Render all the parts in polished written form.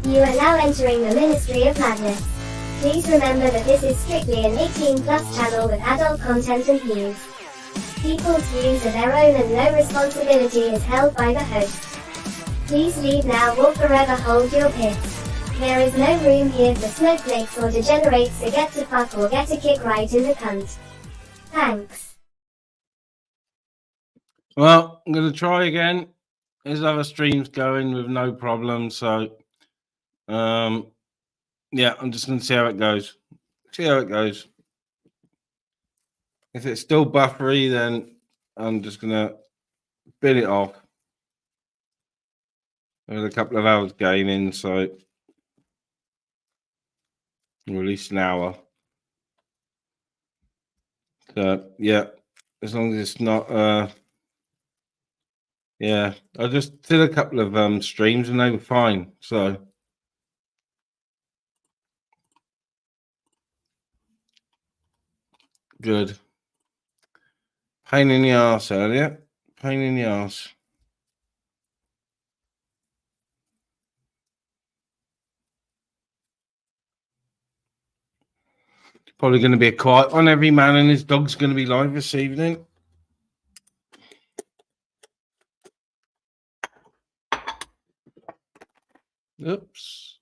You are now entering the Ministry of Madness. Please remember that this is strictly an 18+ channel with adult content and views. People's views are their own and no responsibility is held by the host. Please leave now or forever hold your piss. There is no room here for snowflakes or degenerates to get to fuck or get a kick right in the cunt. Thanks. Well, I'm going to try again. There's other streams going with no problem, so yeah, I'm just going to see how it goes. If it's still buffery, then I'm just going to bin it off. There's a couple of hours gaming, so or at least an hour. So yeah, as long as it's not yeah, I just did a couple of streams and they were fine, so good. Pain in the arse earlier. Pain in the arse. Probably going to be a quiet one. Every man and his dog's going to be live this evening. Oops.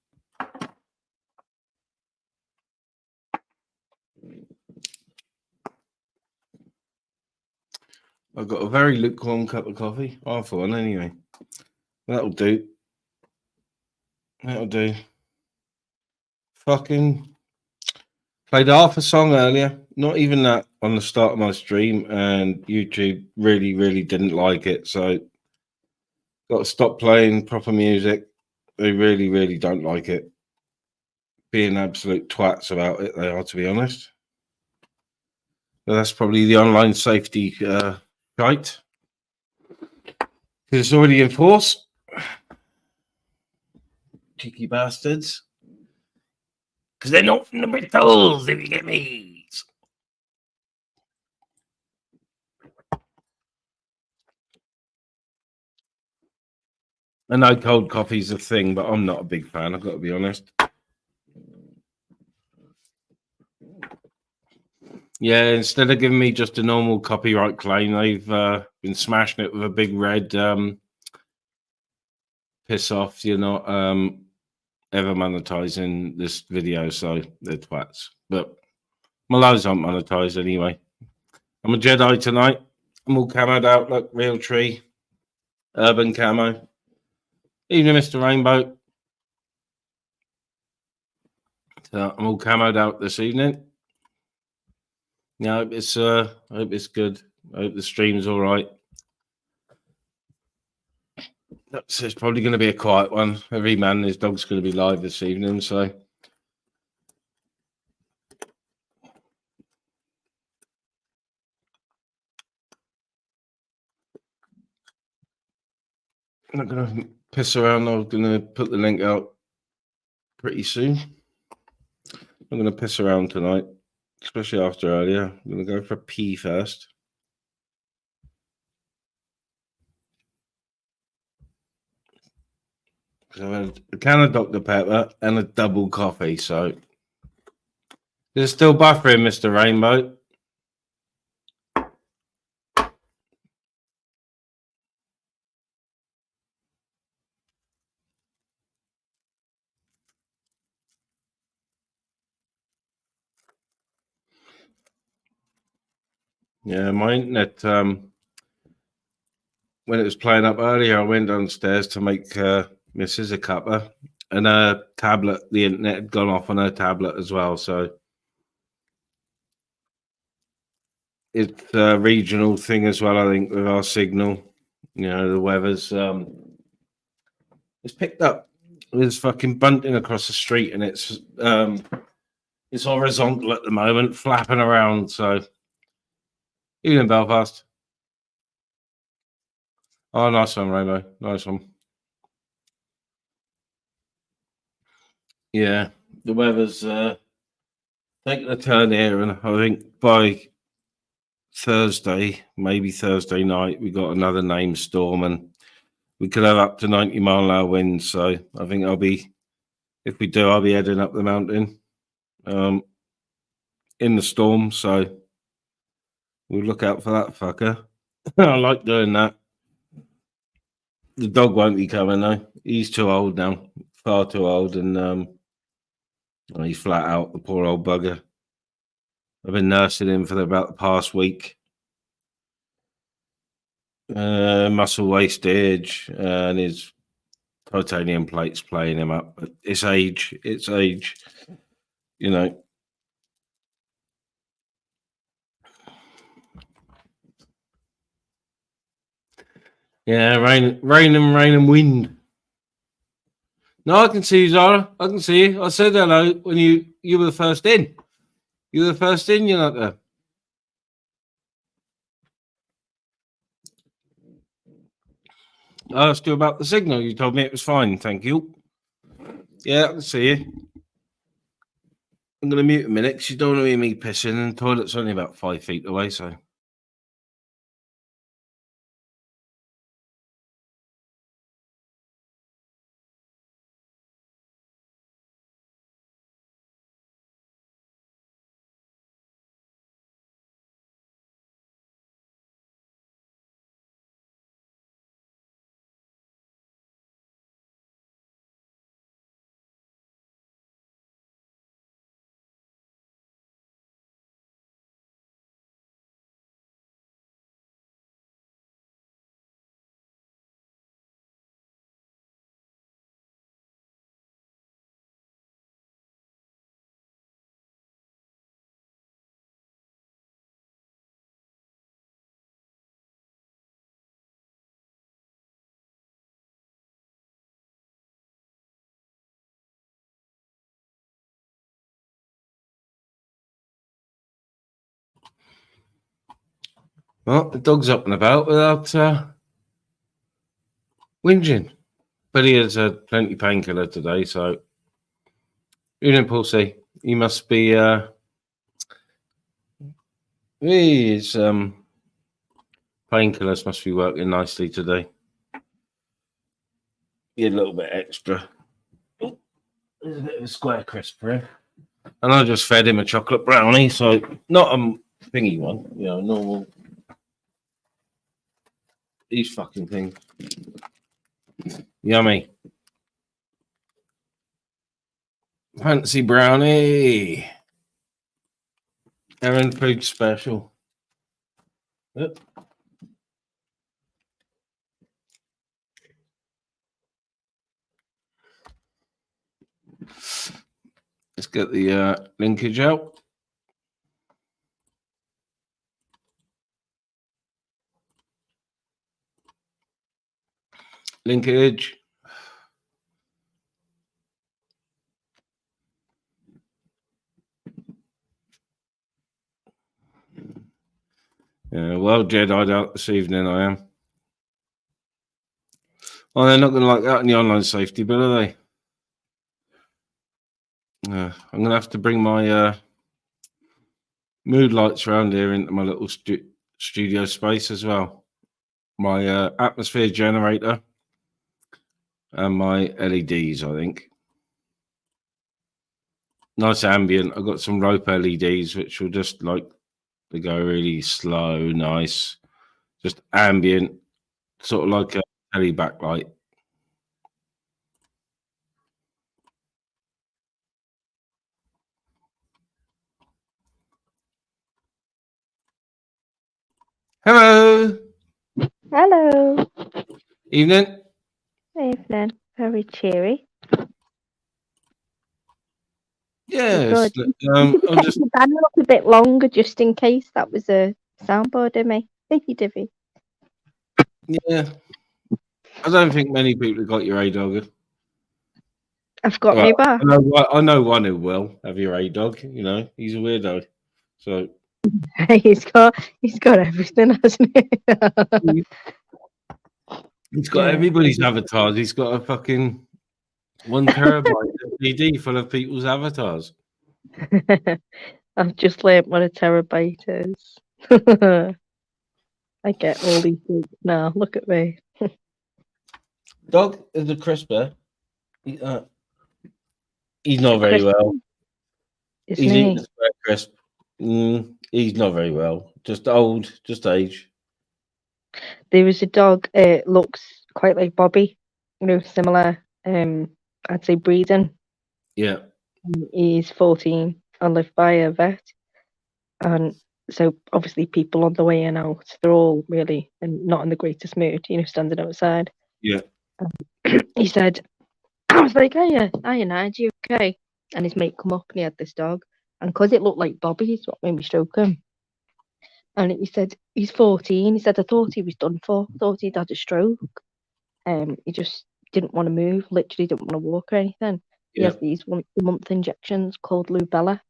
I've got a very lukewarm cup of coffee. Half one anyway. That'll do. That'll do. Fucking played half a song earlier. Not even that on the start of my stream, and YouTube really didn't like it. So got to stop playing proper music. They really don't like it. Being absolute twats about it, they are, to be honest. So that's probably the online safety shite. Because it's already in force. Cheeky bastards. Because they're not from the Brittles, if you get me. I know cold coffee's a thing, but I'm not a big fan, I've got to be honest. Yeah, instead of giving me just a normal copyright claim, they've been smashing it with a big red piss off, you're not ever monetizing this video, so they're twats. But my lives aren't monetized anyway. I'm a Jedi tonight. I'm all camoed out like real tree. Urban camo. Evening, Mr. Rainbow. So I'm all camoed out this evening. Yeah, I hope it's good. I hope the stream's all right. So it's probably going to be a quiet one. Every man and his dog's going to be live this evening, so I'm not going to piss around. I'm going to put the link out pretty soon. I'm going to piss around tonight, especially after earlier. I'm going to go for a pee first. So I had a can of Dr. Pepper and a double coffee, so is it still buffering, Mr. Rainbow? Yeah, my internet, when it was playing up earlier, I went downstairs to make Mrs. a cuppa, and her tablet, the internet had gone off on her tablet as well, so it's a regional thing as well, I think, with our signal. You know, the weather's it's picked up. There's fucking bunting across the street, and it's horizontal at the moment, flapping around. So, even in Belfast. Oh, nice one, Rainbow. Nice one. Yeah, the weather's taking a turn here, and I think by Thursday, maybe Thursday night, we got another named storm, and we could have up to 90-mile-an-hour winds. So I think I'll be If we do, I'll be heading up the mountain in the storm, so we'll look out for that fucker. I like doing that. The dog won't be coming though. He's too old now, far too old, and he's flat out. The poor old bugger. I've been nursing him for about the past week. Muscle wastage and his titanium plates playing him up. But it's age. You know. Yeah, rain and wind. No, I can see you, Zara. I can see you. I said hello when you were the first in. You were the first in. You're not there. I asked you about the signal. You told me it was fine. Thank you. Yeah, I can see you. I'm going to mute a minute because you don't want to hear me pissing, and the toilet's only about 5 feet away, so. Well, the dog's up and about without whinging. But he has had plenty painkiller today, so une pensée. He must be his painkillers must be working nicely today. Get a little bit extra. Oh, there's a bit of a square crisp for him. And I just fed him a chocolate brownie, so not a thingy one, normal. These fucking things. Yummy. Fancy brownie. Aaron Food Special. Yep. Let's get the linkage out. Linkage. Yeah, well, Jedi'd out this evening, I am. Oh, they're not going to like that in the online safety, but are they? I'm going to have to bring my mood lights around here into my little studio space as well. My atmosphere generator and my LEDs, I think. Nice ambient. I've got some rope LEDs, which will just they go really slow, nice, just ambient, sort of like a LED backlight. Hello. Hello. Evening. Evening. Very cheery. Yes. I'm just the banner up a bit longer just in case that was a soundboard of me. Thank you, Divvy. Yeah. I don't think many people have got your A-dog. I've got me back. I know one who will have your A-dog. He's a weirdo. So he's got everything, hasn't he? He's got everybody's avatars. He's got a fucking 1 terabyte DVD full of people's avatars. I've just learnt what a terabyte is. I get all these things now. Look at me. Dog is a crisper. Eat that. He's not very well. Isn't He's eating he? a square crisp. He's not very well. Just old, just age. There was a dog. Looks quite like Bobby. Similar. I'd say breeding. Yeah. He's 14 and lived by a vet, and so obviously people on the way in out, they're all really not in the greatest mood. Standing outside. Yeah. He said, I was like, hiya, Nige, you okay? And his mate come up and he had this dog. And because it looked like Bobby, it's what made me stroke him. And he said, he's 14. He said, I thought he was done for. Thought he'd had a stroke. He just didn't want to move, literally didn't want to walk or anything. He Yeah. has these once-a-month injections called Lubella.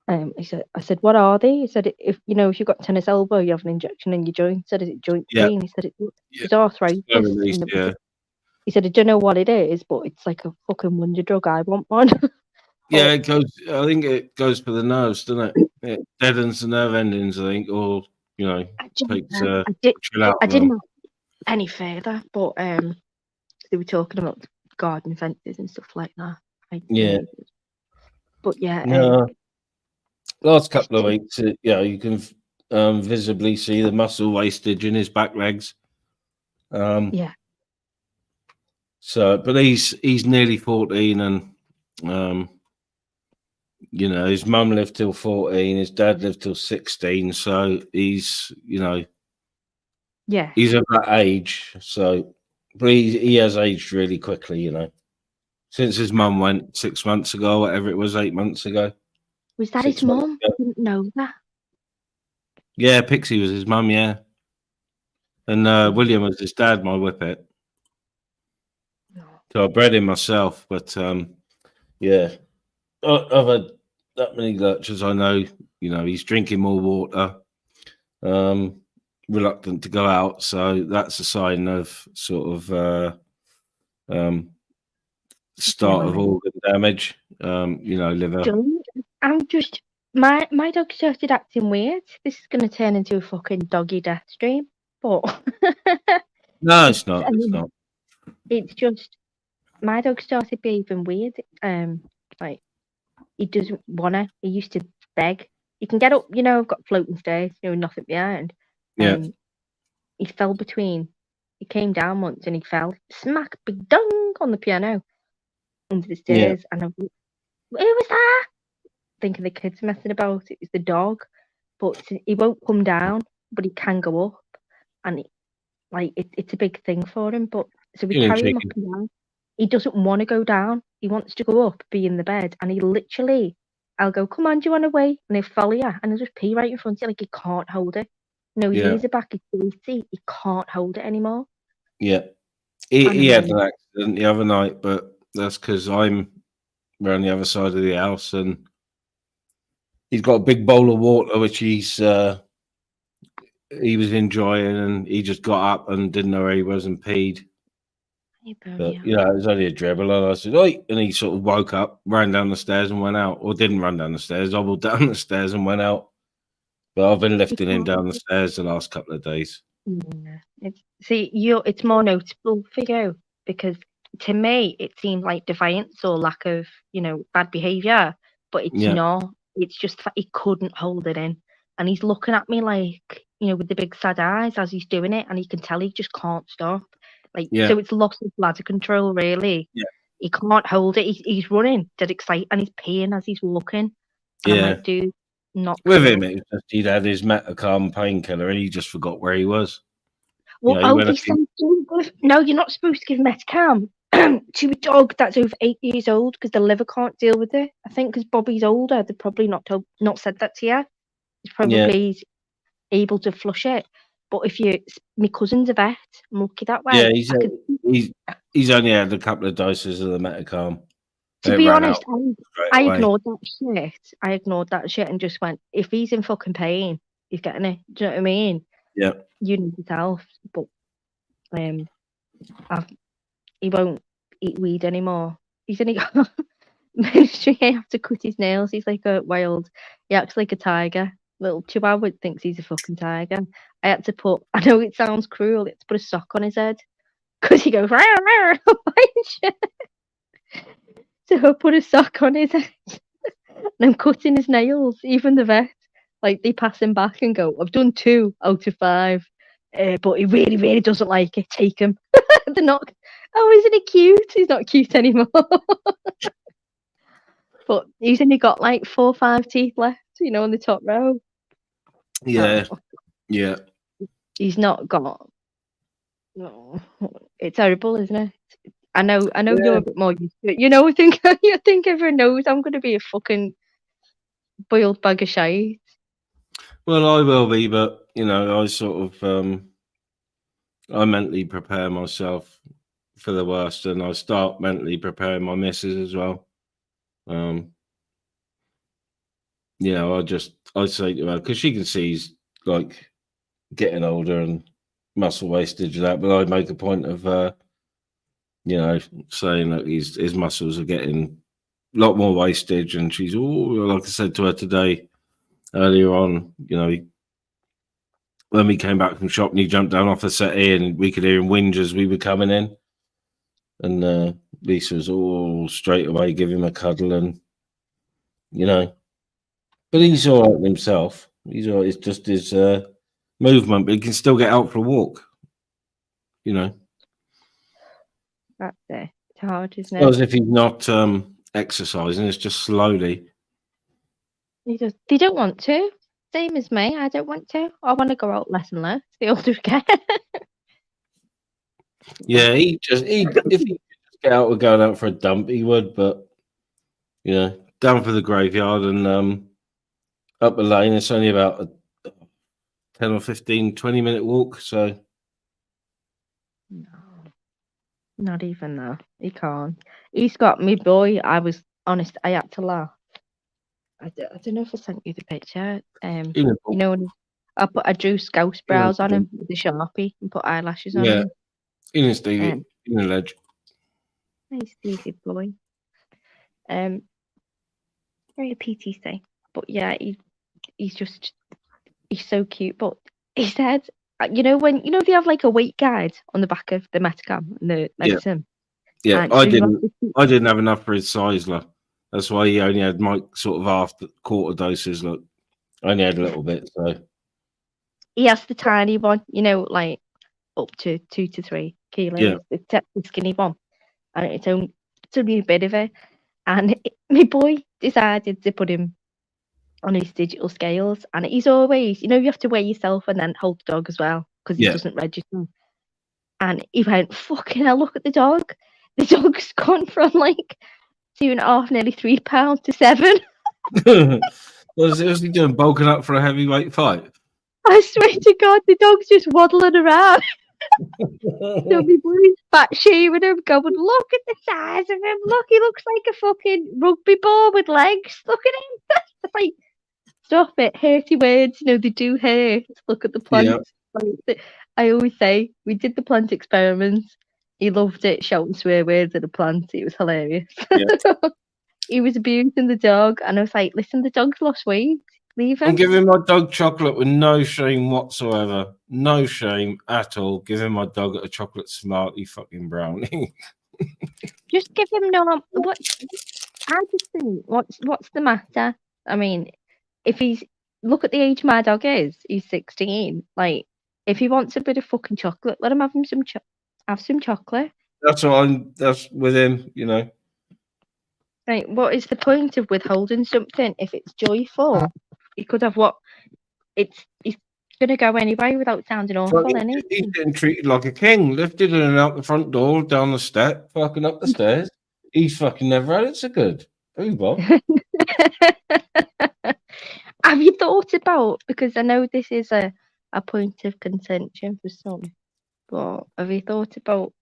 I said, what are they? He said, if you've got tennis elbow, you have an injection in your joint. He said, is it joint Yeah. pain? He said, Yeah. it's arthritis. Slow release, yeah. He said, I don't know what it is, but it's like a fucking wonder drug. I want one. Yeah, it goes. I think it goes for the nerves, doesn't it? It deadens the nerve endings, I think, or takes chill out. I didn't know any further, but they were talking about garden fences and stuff like that. Yeah. But yeah, No. Last couple of weeks, you can visibly see the muscle wastage in his back legs. Yeah. So, but he's nearly 14, and his mum lived till 14, his dad lived till 16. So he's Yeah. he's of that age. So, but he has aged really quickly. Since his mum went 6 months ago, whatever it was, 8 months ago. Was that his mum? I didn't know that. Yeah, Pixie was his mum, yeah. And William was his dad, my whippet. No. So I bred him myself, but yeah. I've had that many lurchers. I know, he's drinking more water, reluctant to go out. So that's a sign of sort of start of organ damage, liver. I'm just, my dog started acting weird. This is going to turn into a fucking doggy death stream, but no, it's not. It's not. It's just my dog started behaving weird. Like he doesn't wanna. He used to beg. He can get up. I've got floating stairs. Nothing behind. Yeah. He fell between. He came down once and he fell smack big dunk on the piano under the stairs. Yeah. And I went, who was that? Thinking the kid's messing about. It was the dog, but he won't come down, but he can go up, and it's a big thing for him. But so we carry him up and down. He doesn't want to go down. He wants to go up, be in the bed, and he literally, I'll go, come on, do you want to wait? And he'll follow you, and he'll just pee right in front of you, like he can't hold it. His ears are back, he's 80, he can't hold it anymore. Yeah. He had an accident the other night, but that's because I'm around the other side of the house, and he's got a big bowl of water, which he was enjoying, and he just got up and didn't know where he was and peed. But it was only a dribble, and I said, "Oi!" And he sort of woke up, ran down the stairs, and went out, or didn't run down the stairs, hobbled down the stairs and went out. But I've been lifting him down the stairs the last couple of days. Yeah. It's more notable for you because to me it seemed like defiance or lack of, bad behaviour, but it's not. It's just that he couldn't hold it in, and he's looking at me like, with the big sad eyes as he's doing it, and you can tell he just can't stop. So it's loss of bladder control, really. Yeah. He can't hold it. He's running, dead excited, and he's peeing as he's looking. And I'm like, dude, not with cool. him. It was just he'd had his Metacalm painkiller, and he just forgot where he was. Well, they said, no, you're not supposed to give Metacalm to a dog that's over 8 years old because the liver can't deal with it. I think because Bobby's older, they've probably not said that to you. He's probably able to flush it. But my cousin's a vet, I'm lucky that way. Yeah, he's only had a couple of doses of the Metacalm. To be honest, I ignored that shit. I ignored that shit and just went, if he's in fucking pain, he's getting it. Do you know what I mean? Yeah. You know yourself, but he won't eat weed anymore. He's only got ministry. I have to cut his nails. He's like a wild. He acts like a tiger. Little Chihuahua thinks he's a fucking tiger. I had to put. I know it sounds cruel. I had to put a sock on his head because he goes. So I put a sock on his head and I'm cutting his nails. Even the vet, like they pass him back and go, "I've done 2 out of 5, but he really, really doesn't like it. Take him." They're not. Oh, isn't he cute? He's not cute anymore. But he's only got like 4 or 5 teeth left, on the top row. Yeah, So yeah. he's not got. No, it's horrible, isn't it? I know you're a bit more used to it. I think everyone knows I'm going to be a fucking boiled bag of shite. Well, I will be, but I sort of I mentally prepare myself for the worst, and I start mentally preparing my missus as well. I say to her, because she can see he's like getting older and muscle wastage and that, but I make a point of saying that his muscles are getting a lot more wastage, and she's like I said to her today earlier on, when we came back from shopping, he jumped down off the settee and we could hear him whinge as we were coming in. And Lisa was all straight away give him a cuddle, and but he's all right himself. He's all right. It's just his movement, but he can still get out for a walk. That's it. It's hard, isn't Well, as it? if he's not exercising, it's just slowly. They don't want to. Same as me. I don't want to. I want to go out less and less the older I get. Yeah, if he could just get out or going out for a dump, he would. But down for the graveyard and up the lane, it's only about a 10 or 15, 20-minute walk. So No, not even that. He can't. He's got me boy. I was honest. I had to laugh. I don't know if I sent you the picture. When I drew scouse brows on him with a Sharpie and put eyelashes on him. in his Stevie, in the ledge. Nice Stevie boy. Very PTC. But yeah, he's so cute. But he said, when they have like a weight guide on the back of the Metacam and the medicine. Yeah, I didn't have enough for his size, look. That's why he only had my sort of half the quarter doses. Look, I only had a little bit. So he has the tiny one, like up to 2 to 3 kilos. Yeah. The skinny one, and it's only a bit of it. And my boy decided to put him on his digital scales, and he's always, you have to weigh yourself and then hold the dog as well because he doesn't register. And he went, "Fucking hell, look at the dog. The dog's gone from like 2.5, nearly 3 pounds to 7." Was he doing bulking up for a heavyweight fight? I swear to God, the dog's just waddling around. So my boy's fat shaming him, going, "Look at the size of him. Look, he looks like a fucking rugby ball with legs. Look at him." It's like, stop it. Hurty words, they do hurt. Look at the plants. Yeah. I always say, we did the plant experiment. He loved it, shouting swear words at a plant. It was hilarious. Yeah. He was abusing the dog, and I was like, "Listen, the dog's lost weight. Leave him." I'm giving my dog chocolate with no shame whatsoever. No shame at all. Giving my dog a chocolate Smartie fucking brownie. Just give him what I just think, what's the matter? I mean, if look at the age my dog is, he's 16. Like, if he wants a bit of fucking chocolate, let him have some chocolate. That's with him, Right, what is the point of withholding something if it's joyful? He could have he's gonna go anyway without sounding awful, isn't he? He's getting treated like a king, lifted in and out the front door, down the step, fucking up the stairs. He's fucking never had it so good. Who, Bob? Have you thought about, because I know this is a point of contention for some, but have you thought about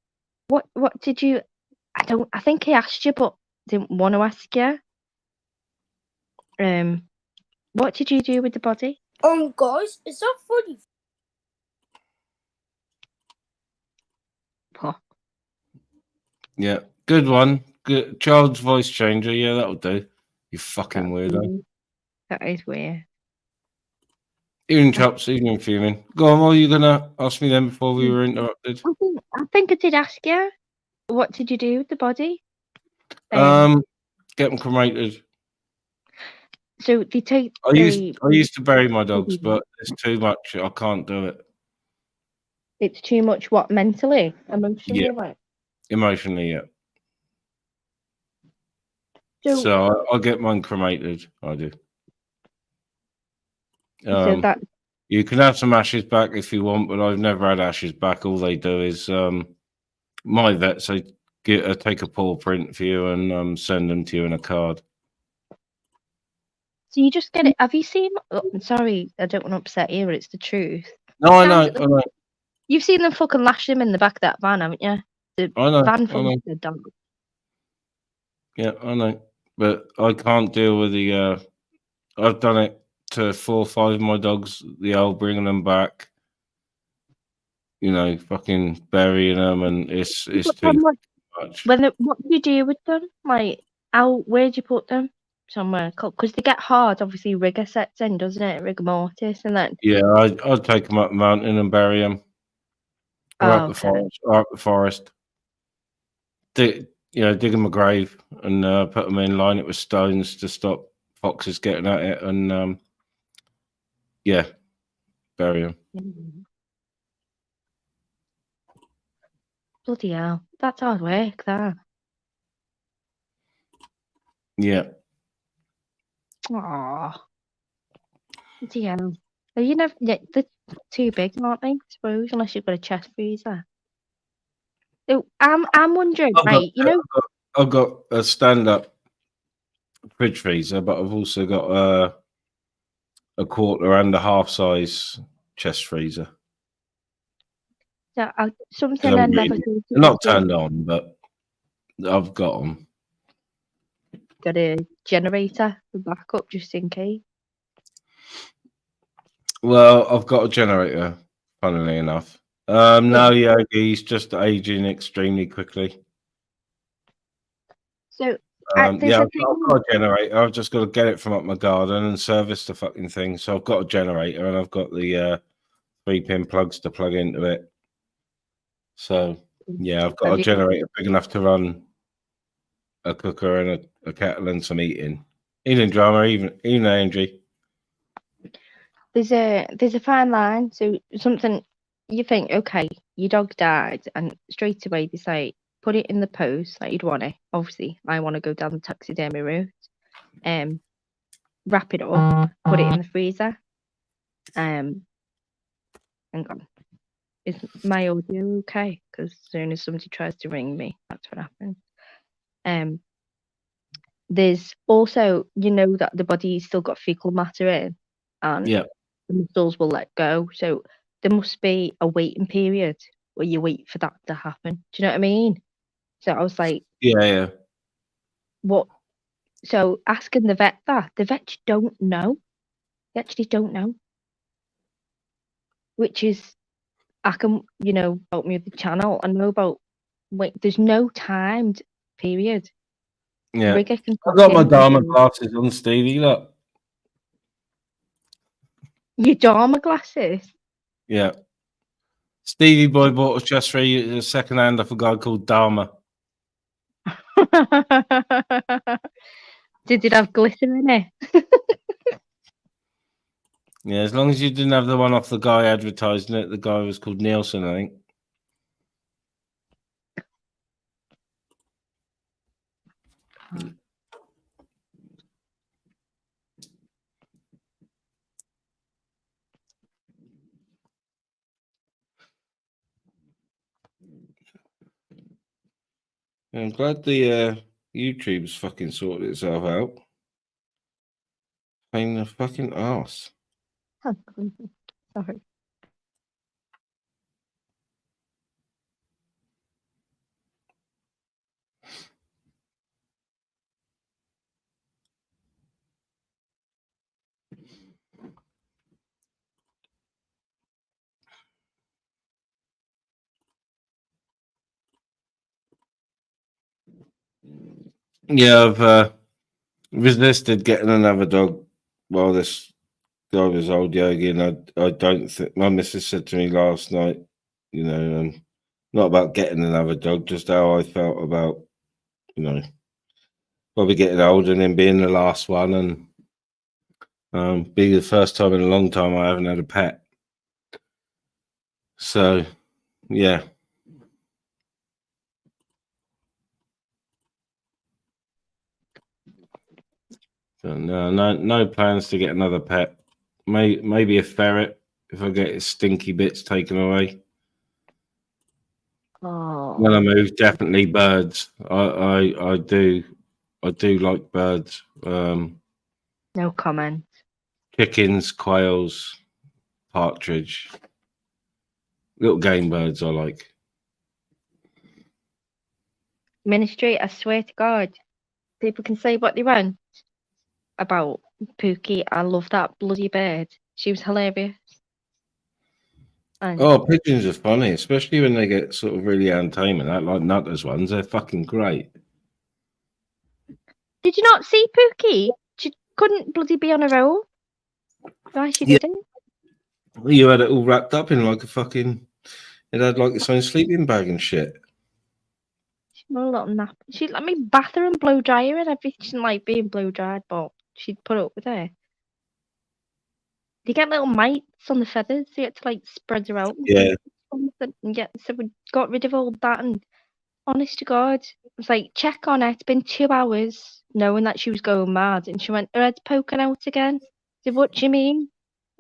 what did you? I think he asked you, but didn't want to ask you. What did you do with the body? Guys, is that funny? What? Yeah, good one. Good child's voice changer. Yeah, that'll do. You fucking weirdo. That is weird. Even chops, even fuming. Go on, what are you gonna ask me then before we were interrupted? I think I did ask you. What did you do with the body? Get them cremated. So they take. I used to bury my dogs, but it's too much. I can't do it. It's too much. What, mentally, emotionally, Yeah. like. Emotionally, yeah. So I get mine cremated. I do. so that You can have some ashes back if you want, but I've never had ashes back. All they do is my vets take a paw print for you and send them to you in a card. so you just get it. Have you seen? Oh, I'm sorry, I don't want to upset you, but it's the truth. No, I know. You've seen them fucking lash him in the back of that van, haven't you? The I know. van full of the dog. Yeah, I know. But I can't deal with the. I've done it to 4 or 5 of my dogs. The old bringing them back. You know, fucking burying them, and it's too much. What do you do with them? Like, where do you put them? Somewhere, because they get hard. Obviously, rigor sets in, doesn't it? Rigor mortis, and then Yeah, I'd take them up the mountain and bury them, or up the forest. Dig them a grave and put them in, line it with stones to stop foxes getting at it, and yeah, bury them. Bloody hell, that's hard work. That. Yeah. Aww. Bloody hell. You never. Yeah, they're too big, aren't they? I suppose, unless you've got a chest freezer. So I'm wondering, right? I've got a stand-up fridge freezer, but I've also got a quarter and a half size chest freezer. So something I never thought. They're not turned on, but I've got them. Got a generator for backup just in case. Well, I've got a generator, funnily enough. No, Yogi's just aging extremely quickly. So I've got a generator. I've just got to get it from up my garden and service the fucking thing. So I've got a generator and I've got the 3-pin plugs to plug into it. So yeah, I've got a generator big enough to run a cooker and a kettle and some eating drama, even Angie. There's a fine line. So something you think, okay, your dog died, and straight away they say put it in the post like you'd want it. Obviously, I want to go down the taxidermy route. Wrap it up, put it in the freezer. Hang on. Is my audio okay? Because as soon as somebody tries to ring me, that's what happens. There's also, that the body's still got fecal matter in, and the muscles will let go. So there must be a waiting period where you wait for that to happen. Do you know what I mean? So I was like, yeah. What? So asking the vet the vets don't know. They actually don't know. Which is, I can, about me with the channel, I know about, there's no timed period. Yeah. I've got my Dharma glasses on, Stevie, look. Your Dharma glasses? Yeah. Stevie Boy bought a chest free second hand off a guy called Dharma. Did it have glitter in it? Yeah, as long as you didn't have the one off the guy advertising it. The guy was called Nielsen, I think. I'm glad the YouTube's fucking sorted itself out. Pain in the fucking arse. Sorry. Yeah, I've resisted getting another dog while this guy was old Yogi, and I don't think my missus said to me last night, not about getting another dog, just how I felt about, probably getting older and then being the last one, and be the first time in a long time I haven't had a pet. So, yeah. So, no plans to get another pet. Maybe a ferret if I get its stinky bits taken away. Oh, When I move, definitely birds. I do like birds. no comment. Chickens, quails, partridge, little game birds I like. Ministry, I swear to God, people can say what they want about Pookie. I love that bloody bird. She was hilarious. And Oh, pigeons are funny, especially when they get sort of really untamed and that, like Nutters ones. They're fucking great. did you not see Pookie? She couldn't bloody be on her own. Why she Yeah. didn't? You had it all wrapped up in like a fucking. It had like its own sleeping bag and shit. She had a little nap. She'd let me bath her and blow dry her and everything. She didn't like being blow dried, but she'd put up with her. You get little mites on the feathers, so you had to like spread her out. Yeah. And yeah, so we got rid of all that, and honest to God, it was like, check on her. It's been 2 hours, knowing that she was going mad, and she went, her head's poking out again. I said, what do you mean?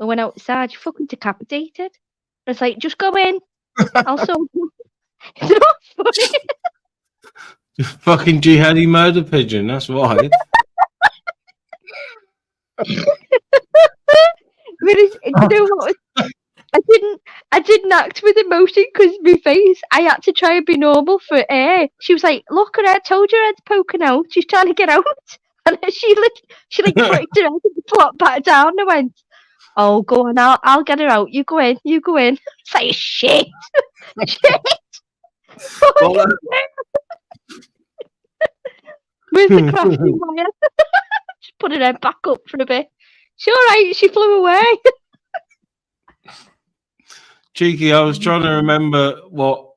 I went outside, you fucking decapitated. I was like, just go in. I'll sort you. It's not funny. Fucking jihadi murder pigeon. That's why. You know what? I didn't act with emotion because my face. I had to try and be normal for her. She was like, "Look at her! I told you her head's poking out. She's trying to get out." And she flicked her head and flopped back down. And I went, "Oh, go on! I'll get her out. You go in. You go in." It's like shit. Shit. Well, Where's the crafty wire? Just put her head back up for a bit. She all right. She flew away. cheeky. I was trying to remember what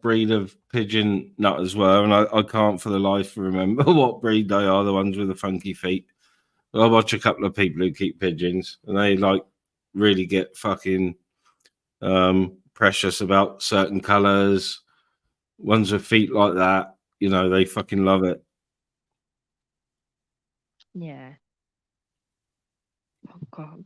breed of pigeon Nutters were, and I can't for the life remember what breed they are. The ones with the funky feet. I watch a couple of people who keep pigeons, and they like really get fucking precious about certain colours. Ones with feet like that, you know, they fucking love it. Yeah. Oh God.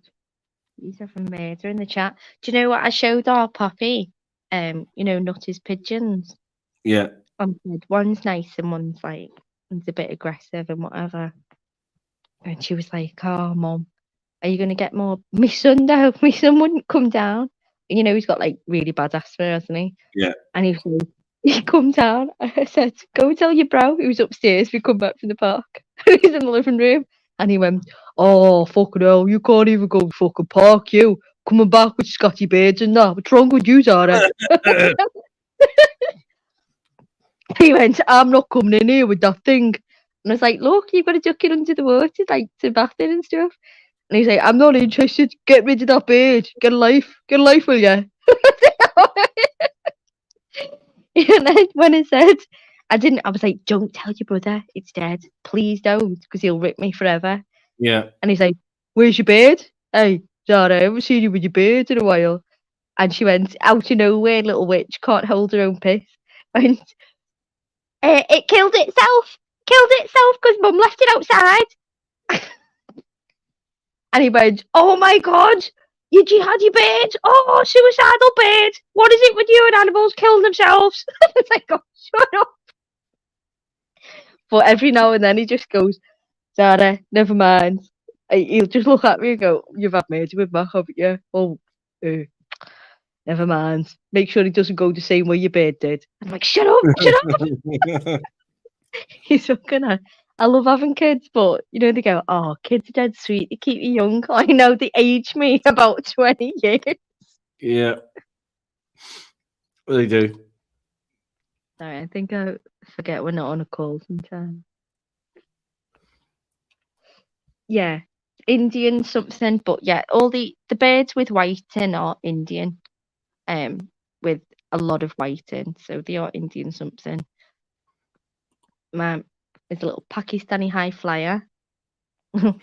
These are from Murder in the chat. Do you know what I showed our Poppy? You know, Nutty's pigeons. Yeah. One's nice and one's like a bit aggressive and whatever. And she was like, "Oh, Mum, are you gonna get more?" My son though, my son wouldn't come down. You know, he's got like really bad asthma, hasn't he? Yeah. And he come down. I said, "Go tell your bro." He was upstairs. We come back from the park. He's in the living room, and he went, "Oh, fucking hell, you can't even go fucking park, you. Coming back with Scotty Beards and that. What's wrong with you, Zara?" He went, "I'm not coming in here with that thing." And I was like, "Look, you've got to duck it under the water, like to bath in and stuff." And he's like, "I'm not interested. Get rid of that beard. Get a life, will ya?" And then when it said, I was like, "Don't tell your brother it's dead. Please don't, because he'll rip me forever." Yeah. And he's like, "Where's your beard? Hey, Zara, I haven't seen you with your beard in a while." And she went, out of nowhere, little witch, can't hold her own piss. And it killed itself because Mum left it outside. And he went, "Oh my God, you had your beard. Oh, suicidal beard. What is it with you and animals killing themselves?" It's like, "Oh, shut up." But every now and then he just goes, "Zara, never mind." He'll just look at me and go, "You've had murder with Mac, haven't you? Oh, never mind. Make sure he doesn't go the same way your beard did." I'm like, "Shut up, shut up." He's so gonna. I love having kids, but you know, they go, "Oh, kids are dead sweet. They keep you young." I know they age me about 20 years. Yeah. They do. Sorry, I think I forget we're not on a call sometimes. Yeah, Indian something, but yeah, all the birds with white in are Indian, with a lot of white in, so they are Indian something. My He's a little Pakistani high flyer. Who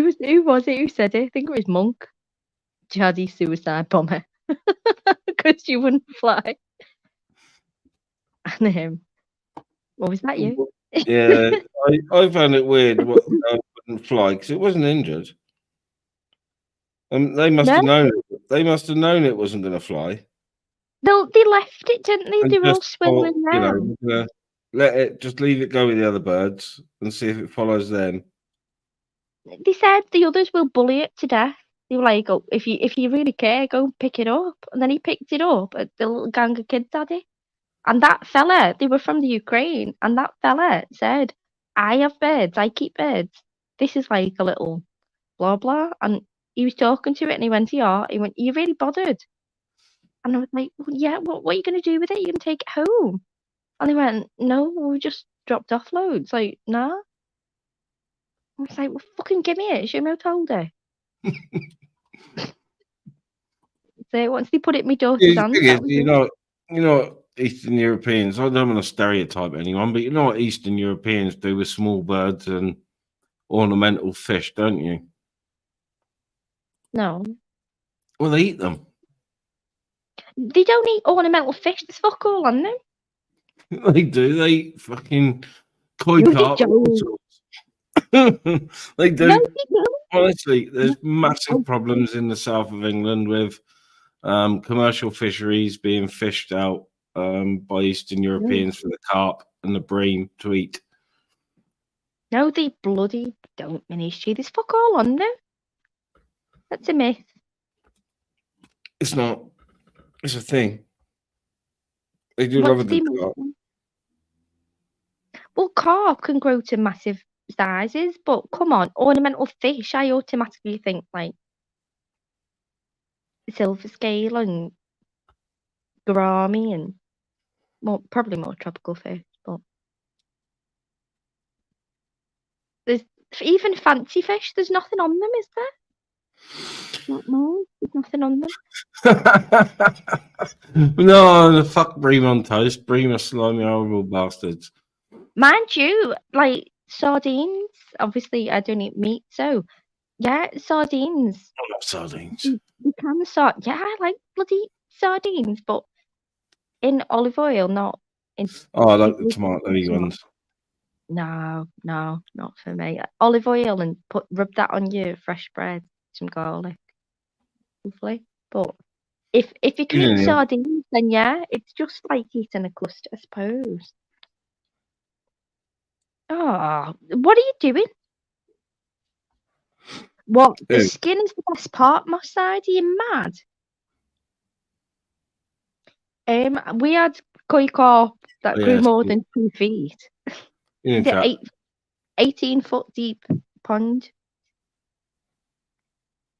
was it who said it? I think it was Monk. Jihadi suicide bomber. Because you wouldn't fly. And what was that you? Yeah, I found it weird what wouldn't fly because it wasn't injured. They must No. have known it. They must have known it wasn't going to fly. No, they left it, didn't they? And They were all just thought, swimming around. we're gonna let it just leave it go with the other birds and see if it follows them. They said the others will bully it to death. They were like, "Oh, if you really care, go and pick it up." And then he picked it up. The little gang of kids had it. And that fella, they were from the Ukraine, and that fella said, "I have birds. I keep birds. This is like a little blah blah." And he was talking to it, and he went, "Yeah." He went, "Are you really bothered?" And I was like, "Well, yeah. What are you going to do with it? You're going to take it home?" And they went, "No, we just dropped off loads." Like, nah. I was like, "Well, fucking give me it. Show me how to hold it." So once they put it in my daughter's The hand, thing that is, was it. you know what Eastern Europeans. I don't want to stereotype anyone, but you know what Eastern Europeans do with small birds and ornamental fish, don't you? No, Well, they eat them. they don't eat ornamental fish. There's fuck all on them. They do. They eat fucking koi No, they carp. and all don't. sorts. They do. No, they don't. Honestly, there's massive Oh, problems in the south of England with commercial fisheries being fished out by Eastern Europeans for the carp and the bream to eat. no, they bloody don't, Ministry. There's fuck all on them. That's a myth. It's not. It's a thing. They do What love a do they good make carp. them? Well, carp can grow to massive sizes, but come on, ornamental fish, I automatically think like silver scale and gourami and probably more tropical fish, but there's even fancy fish. There's nothing on them, is there? No, there's nothing on them. No, the fuck bream on toast. Bream are slimy, horrible bastards. Mind you, like sardines. Obviously, I don't eat meat, so yeah, sardines. I love sardines. You can yeah, I like bloody sardines, but in olive oil, not in. Oh, I like the with tomato-y ones. No, not for me. Olive oil and rub that on your fresh bread, some garlic, lovely. But if you can eat Yeah. sardines, then yeah, it's just like eating a crust, I suppose. Oh, what are you doing? What? The Ew. skin is the best part, Moss side? Are you mad? We had koi carp that Oh, grew yes. more than 2 feet. You It's didn't an 18-foot deep pond.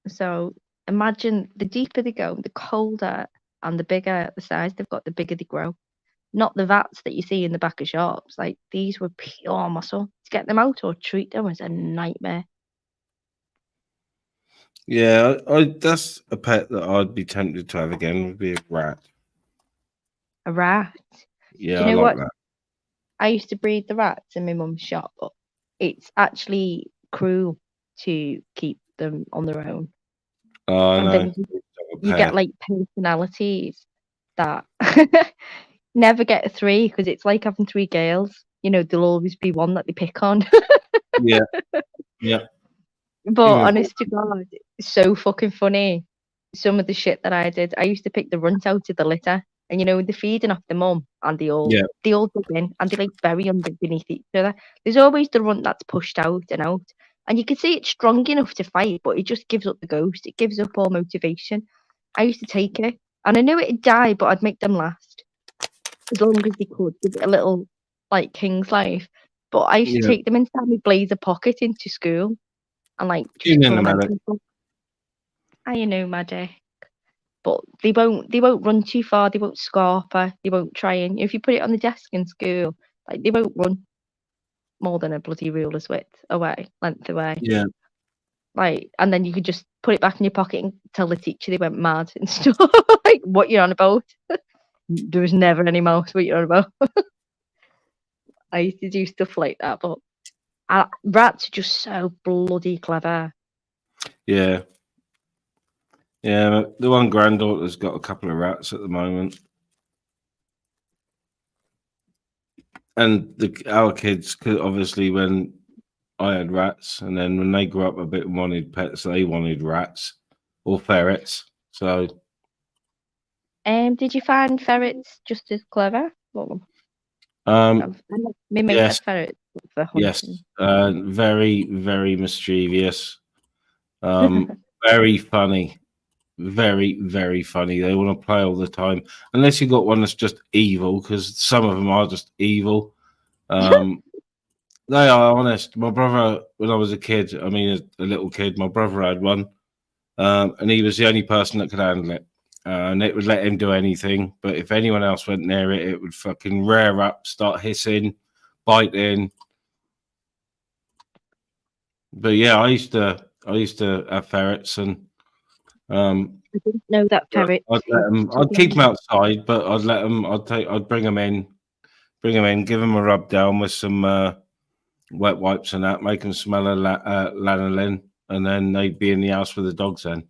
So imagine the deeper they go, the colder and the bigger the size they've got, the bigger they grow. Not the vats that you see in the back of shops. Like these were pure muscle. To get them out or treat them was a nightmare. Yeah, that's a pet that I'd be tempted to have again. Would be a rat. A rat. Yeah, Do you know I like what? that. I used to breed the rats in my mum's shop, but it's actually cruel to keep them on their own. Oh, And no. then you get like personalities that never get 3 because it's like having 3 girls. You know, there'll always be one that they pick on. Yeah. Yeah. But Even- honest to God, it's so fucking funny. Some of the shit that I did. I used to pick the runt out of the litter. And you know, they're feeding off the mum and they all dig in and they like bury beneath each other. There's always the runt that's pushed out. And you can see it's strong enough to fight, but it just gives up the ghost. It gives up all motivation. I used to take it. And I knew it'd die, but I'd make them last. As long as they could. Give it a little like king's life. But I used to take them inside my blazer pocket into school. And like just torment people. I know my dick. But they won't run too far, they won't scarper, they won't try and if you put it on the desk in school, like they won't run more than a bloody ruler's length away. Yeah. Like and then you could just put it back in your pocket and tell the teacher they went mad and stuff. Like what you're on about. There was never any mouse, what you're on about. I used to do stuff like that, but rats are just so bloody clever. Yeah. Yeah, the one granddaughter's got a couple of rats at the moment. And our kids, obviously, when I had rats, and then when they grew up a bit and wanted pets, they wanted rats or ferrets. So, Did you find ferrets just as clever? Well, my mate yes, had ferrets for yes, hunting. very, very mischievous, very funny, very, very funny. They want to play all the time, unless you got one that's just evil, because some of them are just evil. They are honest. My brother, when I was a kid, I mean, a little kid, my brother had one, and he was the only person that could handle it. And it would let him do anything. But if anyone else went near it, it would fucking rear up, start hissing, biting. But yeah, I used to have ferrets, and I didn't know that ferrets. I'd keep them outside, but I'd bring them in, give them a rub down with some wet wipes and that, make them smell of lanolin, and then they'd be in the house with the dogs then.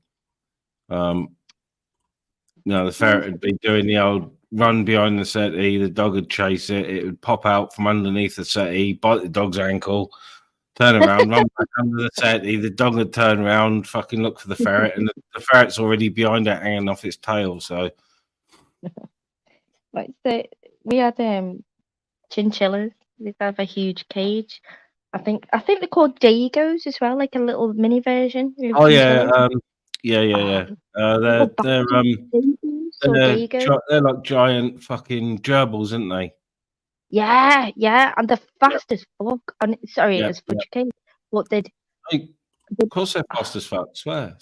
The ferret would be doing the old run behind the settee, the dog would chase it, it would pop out from underneath the settee, bite the dog's ankle, turn around, run back under the settee, the dog would turn around, fucking look for the ferret, and the ferret's already behind it, hanging off its tail, so... We had chinchillas. They have a huge cage. I think they're called Dagos as well, like a little mini version. Oh yeah, yeah. They're like giant fucking gerbils, aren't they? Yeah, and they're fast as fuck. And sorry, as fudge cake, but of course they're fast as fuck. Swear.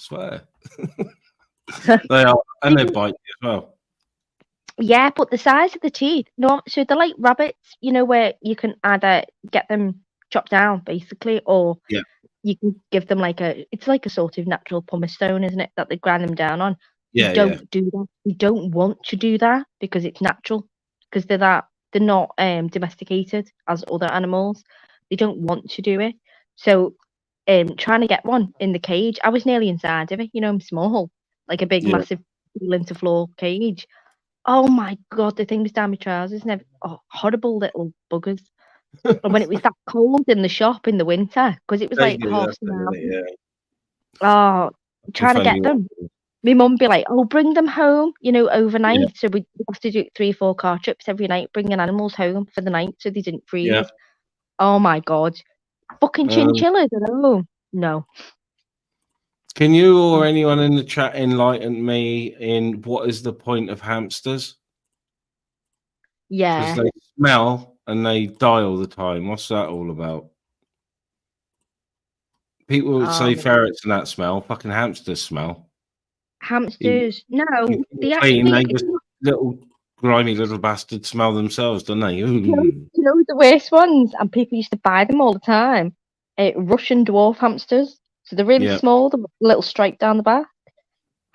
They are, and they bite you as well. Yeah, but the size of the teeth, no, so they're like rabbits, where you can either get them chopped down, basically, or you can give them it's like a sort of natural pumice stone, isn't it, that they grind them down on. You don't do that. You don't want to do that because it's natural, because they're not domesticated as other animals. They don't want to do it. So trying to get one in the cage, I was nearly inside of it, I'm small, like a big, massive ceiling to floor cage. Oh my god, the thing was down my trousers and horrible little buggers. And when it was that cold in the shop in the winter, because it was like half an hour. Trying to get them. My mum be like, "Oh, bring them home, overnight." Yeah. So we have to do 3 or 4 car trips every night, bringing animals home for the night so they didn't freeze. Yeah. Oh my god, fucking chinchillas at home. No. Can you or anyone in the chat enlighten me in what is the point of hamsters? Yeah. Because they smell and they die all the time. What's that all about? People would say ferrets and that smell. Fucking hamsters smell. Hamsters? No. They just little grimy little bastards smell themselves, don't they? You know the worst ones? And people used to buy them all the time. Russian dwarf hamsters. So they're really small, the little stripe down the back.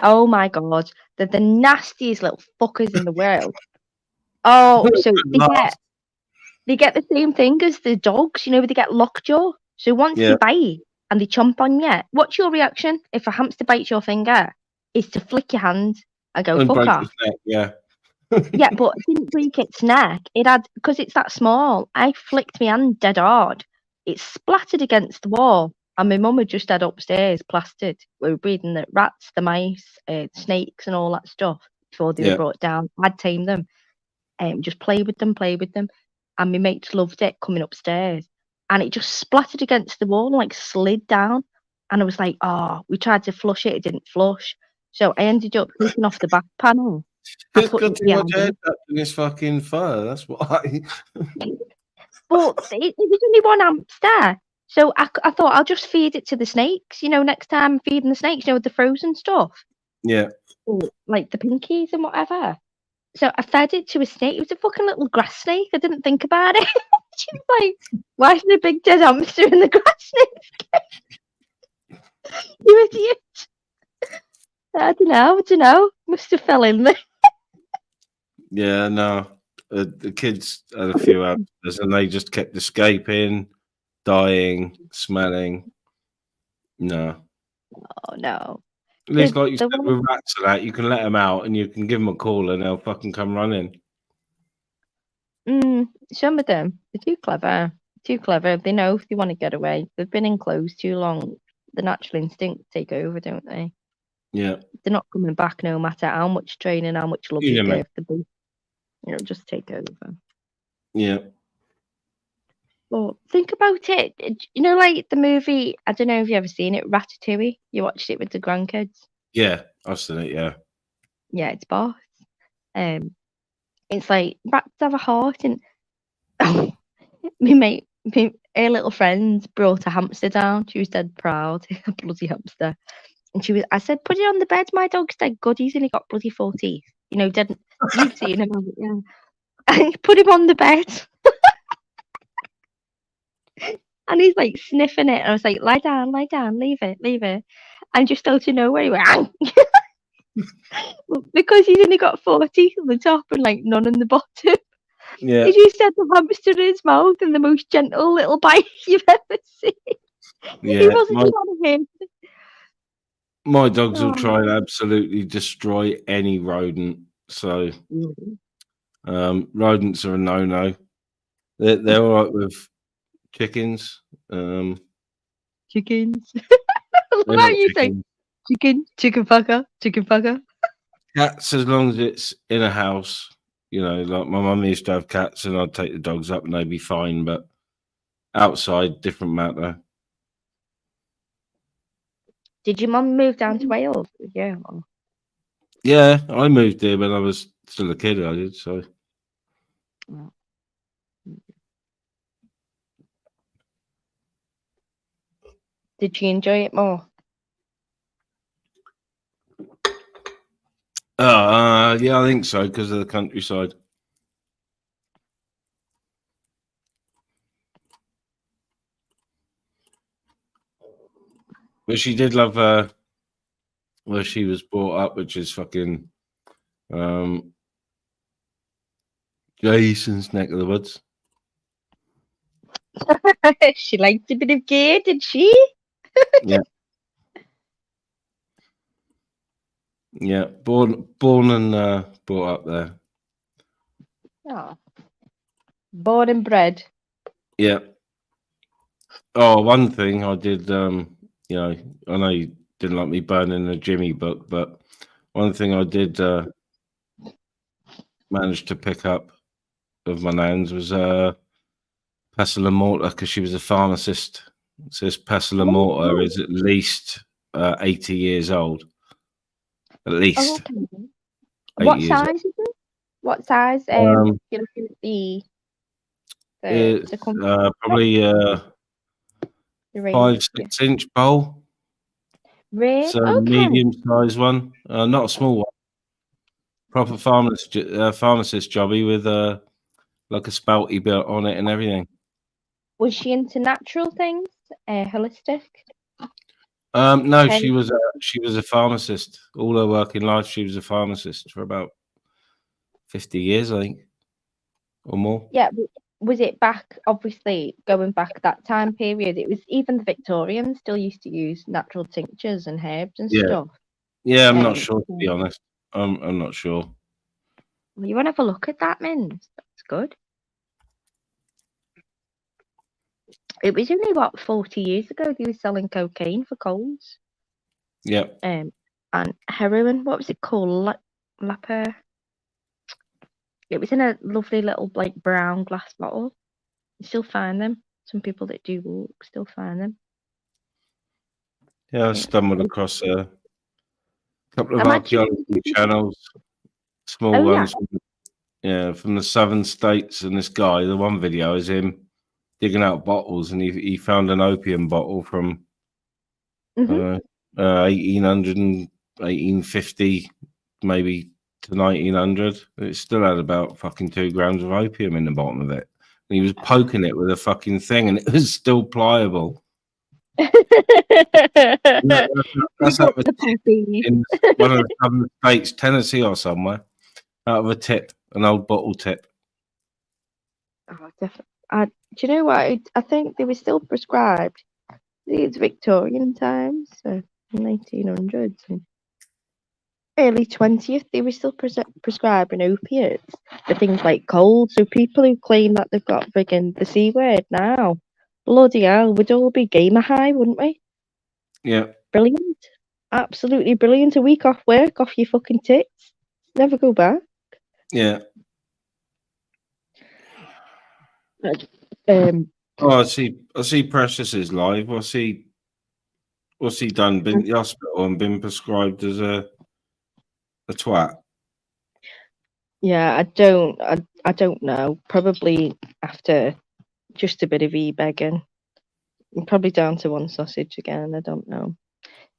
Oh my god, they're the nastiest little fuckers in the world. Oh, so they get the same thing as the dogs, they get lockjaw. So once they bite and they chomp on you, what's your reaction if a hamster bites your finger? Is to flick your hand and go fuck off. Yeah, but it didn't break its neck. It had, because it's that small. I flicked my hand dead hard. It splattered against the wall. And my mum had just had upstairs plastered. We were breeding the rats, the mice, snakes, and all that stuff before they were brought down. I'd tame them, just play with them. And my mates loved it coming upstairs. And it just splattered against the wall and slid down. And I was like, we tried to flush it. It didn't flush. So I ended up taking off the back panel. It's got too much head up in this fucking fur. That's why. But it was only one hamster. So I thought I'll just feed it to the snakes, next time I'm feeding the snakes, the frozen stuff. Yeah. Like the pinkies and whatever. So I fed it to a snake. It was a fucking little grass snake. I didn't think about it. She was like, why is there a big dead hamster in the grass snake? You idiot. I don't know. Must have fell in there. Yeah, no. The kids had a few hamsters, and they just kept escaping, dying, smelling. No. Oh no. At least, The- like you the said, one- with rats and that, you can let them out, and you can give them a call, and they'll fucking come running. Some of them, they're too clever. Too clever. They know if they want to get away. They've been enclosed too long. The natural instincts take over, don't they? Yeah. They're not coming back no matter how much training, how much love You you know, give. Just take over. Yeah. But think about it. Like the movie, I don't know if you've ever seen it, Ratatouille. You watched it with the grandkids. Yeah. I've seen it. Yeah. Yeah, it's boss. It's like rats have a heart, and her little friend brought a hamster down. She was dead proud, a bloody hamster. And I said, put it on the bed. My dog's dead good. He's only got bloody 4 teeth. Dead. You've seen him, haven't you? And put him on the bed. And he's like sniffing it. And I was like, lie down, leave it. And just out of nowhere, he went, because he's only got 4 teeth on the top and like none on the bottom. Yeah. He just had the hamster in his mouth and the most gentle little bite you've ever seen. Yeah. He wasn't even on him. My dogs will Oh. try and absolutely destroy any rodent. So rodents are a no-no. They're all right with chickens. Chickens. They're How not you say chickens. chicken fucker. Cats, as long as it's in a house. Like my mum used to have cats, and I'd take the dogs up, and they'd be fine. But outside, different matter. Did your mum move down to Wales? Yeah. Yeah, I moved here when I was still a kid. I did so. Did she enjoy it more? Yeah, I think so because of the countryside. But she did love where she was brought up, which is fucking Jason's neck of the woods. She liked a bit of gay, did she? Yeah. Yeah, born and brought up there. Oh. Born and bred. Yeah. Oh, one thing I did, I know you didn't like me burning the Jimmy book, but one thing I did manage to pick up of my nan's was pestle and mortar, because she was a pharmacist. It says pestle and mortar is at least 80 years old. At least. Okay. What size is it? What size? You're looking at It's probably the range, 5-6 inch bowl. Really? It's a medium-sized one, not a small one. Proper pharmacist jobby with like a spouty bit on it and everything. Was she into natural things? Holistic? No, she was a pharmacist. All her working life, she was a pharmacist for about 50 years, I think, or more. Yeah. Was it back? Obviously, going back that time period, it was even the Victorians still used to use natural tinctures and herbs and stuff. Yeah, I'm not sure, to be honest. I'm not sure. Well, you want to have a look at that, Min? That's good. It was only 40 years ago they were selling cocaine for colds. Yeah. And heroin. What was it called? Lapper. It was in a lovely little like brown glass bottle. You still find them. Some people that do walk still find them. Yeah, I stumbled across a couple of archaeology channels, small ones. From the southern states, and this guy, the one video is him digging out bottles, and he found an opium bottle from 1800 and 1850 maybe to 1900. It still had about fucking 2 grams of opium in the bottom of it, and he was poking it with a fucking thing, and it was still pliable. That's out of a tip in one of the southern states, Tennessee or somewhere, out of a tip, an old bottle tip. Oh, definitely. Do you know what? I think they were still prescribed. It's Victorian times, so 1900s and early 20th. They were still prescribing opiates for things like cold. So people who claim that they've got friggin' the C word now, bloody hell, we'd all be gamer high, wouldn't we? Yeah. Brilliant. Absolutely brilliant. A week off work, off your fucking tits. Never go back. Yeah. Oh, I see Precious is live. What's he done? Been to the hospital and been prescribed as a twat? yeah, I don't know. Probably after just a bit of e-begging. Probably down to one sausage again. I don't know.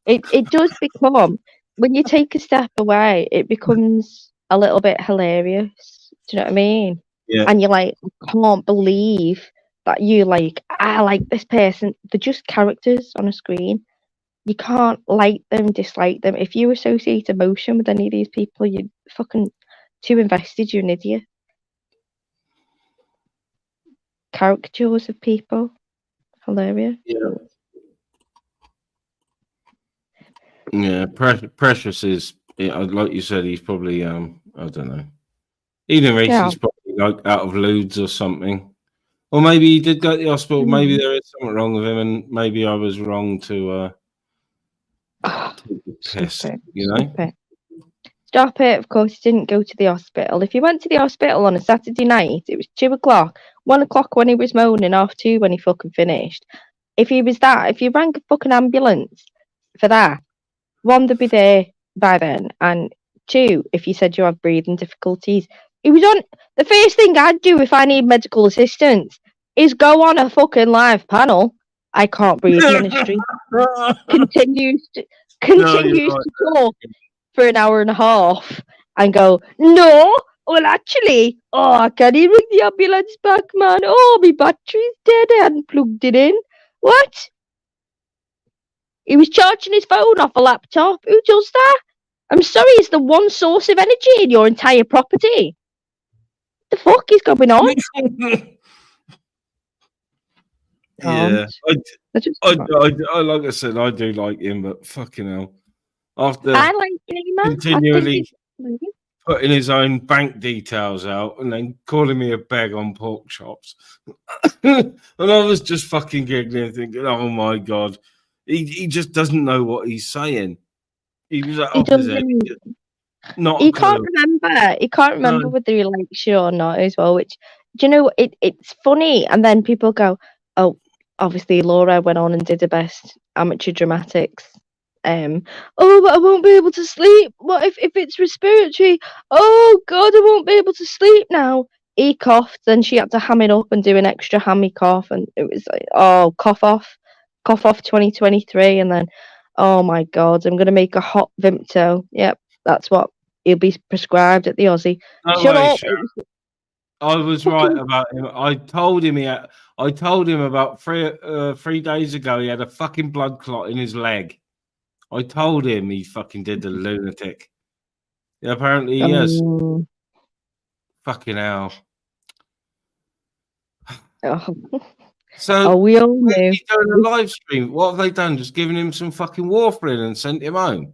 It does become, when you take a step away, it becomes a little bit hilarious. Do you know what I mean? Yeah. And you're like, I can't believe that you like, I like this person. They're just characters on a screen. You can't like them, dislike them. If you associate emotion with any of these people, you're fucking too invested. You're an idiot. Caricatures of people. Hilarious. Yeah. Yeah. Precious is, like you said, he's probably I don't know. Even Reese Yeah. is probably like out of lewds or something. Or maybe he did go to the hospital. Maybe there is something wrong with him, and maybe I was wrong to take the piss. Stop it. You know? Stop it. Stop it. Of course, he didn't go to the hospital. If he went to the hospital on a Saturday night, it was 2 o'clock, 1 o'clock when he was moaning, 2:30 when he fucking finished. If he rang a fucking ambulance for that, 1, they'd be there by then, and 2, if you said you have breathing difficulties, he was on. The first thing I'd do if I need medical assistance is go on a fucking live panel. I can't breathe ministry. continues to talk for an hour and a half and go, no, well, actually, I can't even bring the ambulance back, man. Oh, my battery's dead. I hadn't plugged it in. What? He was charging his phone off a laptop. Who does that? I'm sorry, it's the one source of energy in your entire property. The fuck is going on? Yeah. I Like I said, I do like him, but fucking hell. After like him, man. continually putting his own bank details out and then calling me a beg on pork chops. And I was just fucking giggling thinking, oh my God, he just doesn't know what he's saying. He was at opposite. Not he can't remember. He can't remember whether he likes you or not as well, which, do you know, it's funny. And then people go, oh, obviously Laura went on and did her best amateur dramatics. Oh, but I won't be able to sleep. What if it's respiratory? Oh God, I won't be able to sleep now. He coughed, then she had to ham it up and do an extra hammy cough, and it was like, oh, cough off 2023, and then, oh my God, I'm gonna make a hot Vimto. Yep, that's what he'll be prescribed at the Aussie. Shut up. I was right about him. I told him about 3 days ago he had a fucking blood clot in his leg. I told him he fucking did the lunatic. Yeah, apparently he has. Fucking hell. So we all knew. He's doing a live stream. What have they done? Just given him some fucking warfarin and sent him home?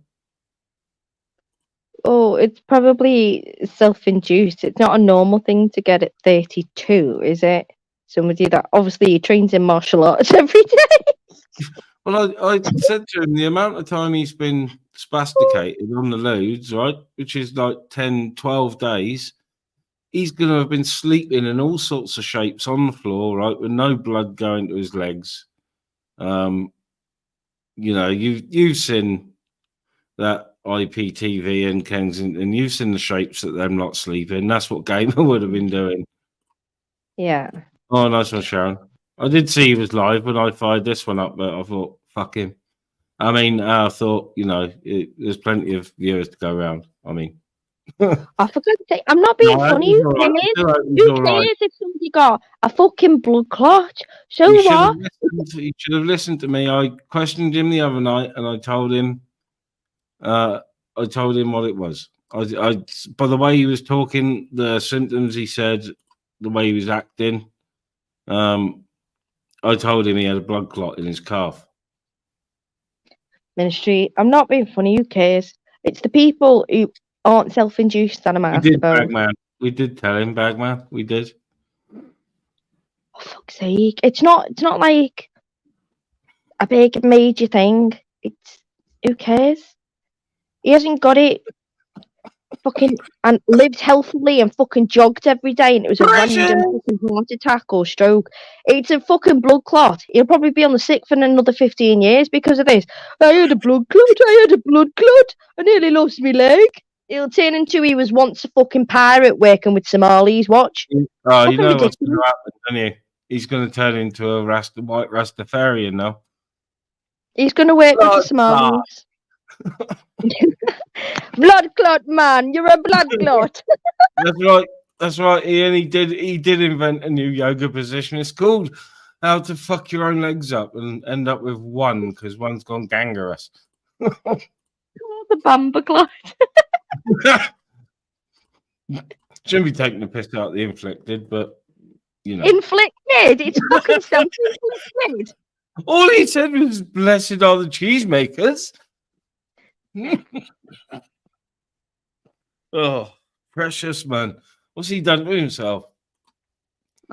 Oh, it's probably self-induced. It's not a normal thing to get at 32, is it? Somebody that obviously trains in martial arts every day. Well, I said to him the amount of time he's been spasticated on the loads, right, which is like 10, 12 days, he's going to have been sleeping in all sorts of shapes on the floor, right, with no blood going to his legs. You know, you've seen that IPTV in Kensington, you've seen the shapes that them not sleeping. That's what Gamer would have been doing. Yeah. Oh, nice one, Sharon. I did see he was live when I fired this one up, but I thought, fuck him. I mean, I thought, you know, there's plenty of viewers to go around. I mean, I forgot to say, I'm not being funny. Who cares if somebody got a fucking blood clot? So what? You should have listened to me. I questioned him the other night, and I told him what it was. I by the way he was talking, the symptoms he said the way he was acting. I told him he had a blood clot in his calf. Ministry. I'm not being funny. Who cares? It's the people who aren't self-induced that I'm We asked did, about. Bagman. We did tell him, Bagman. We did. Oh, fuck's sake! It's not like a big major thing. It's who cares? He hasn't got it. Fucking and lived healthily and fucking jogged every day, and it was a random fucking heart attack or stroke. It's a fucking blood clot. He'll probably be on the sick for another 15 years because of this. I had a blood clot. I nearly lost my leg. He'll turn into he was once a fucking pirate working with Somalis. Watch. Oh, you Fucking know what's going ridiculous. to happen, don't you? He's going to turn into a white Rastafarian now. He's going to work with the Blood Somalis. Blood clot, man. You're a blood clot. That's right. That's right. He did invent a new yoga position. It's called how to fuck your own legs up and end up with one because one's gone gangrenous. Oh, the bamba clot. Shouldn't be taking the piss out the inflicted, but you know. Inflicted. It's fucking self-inflicted. All he said was blessed are the cheesemakers. Oh, precious man. What's he done to himself?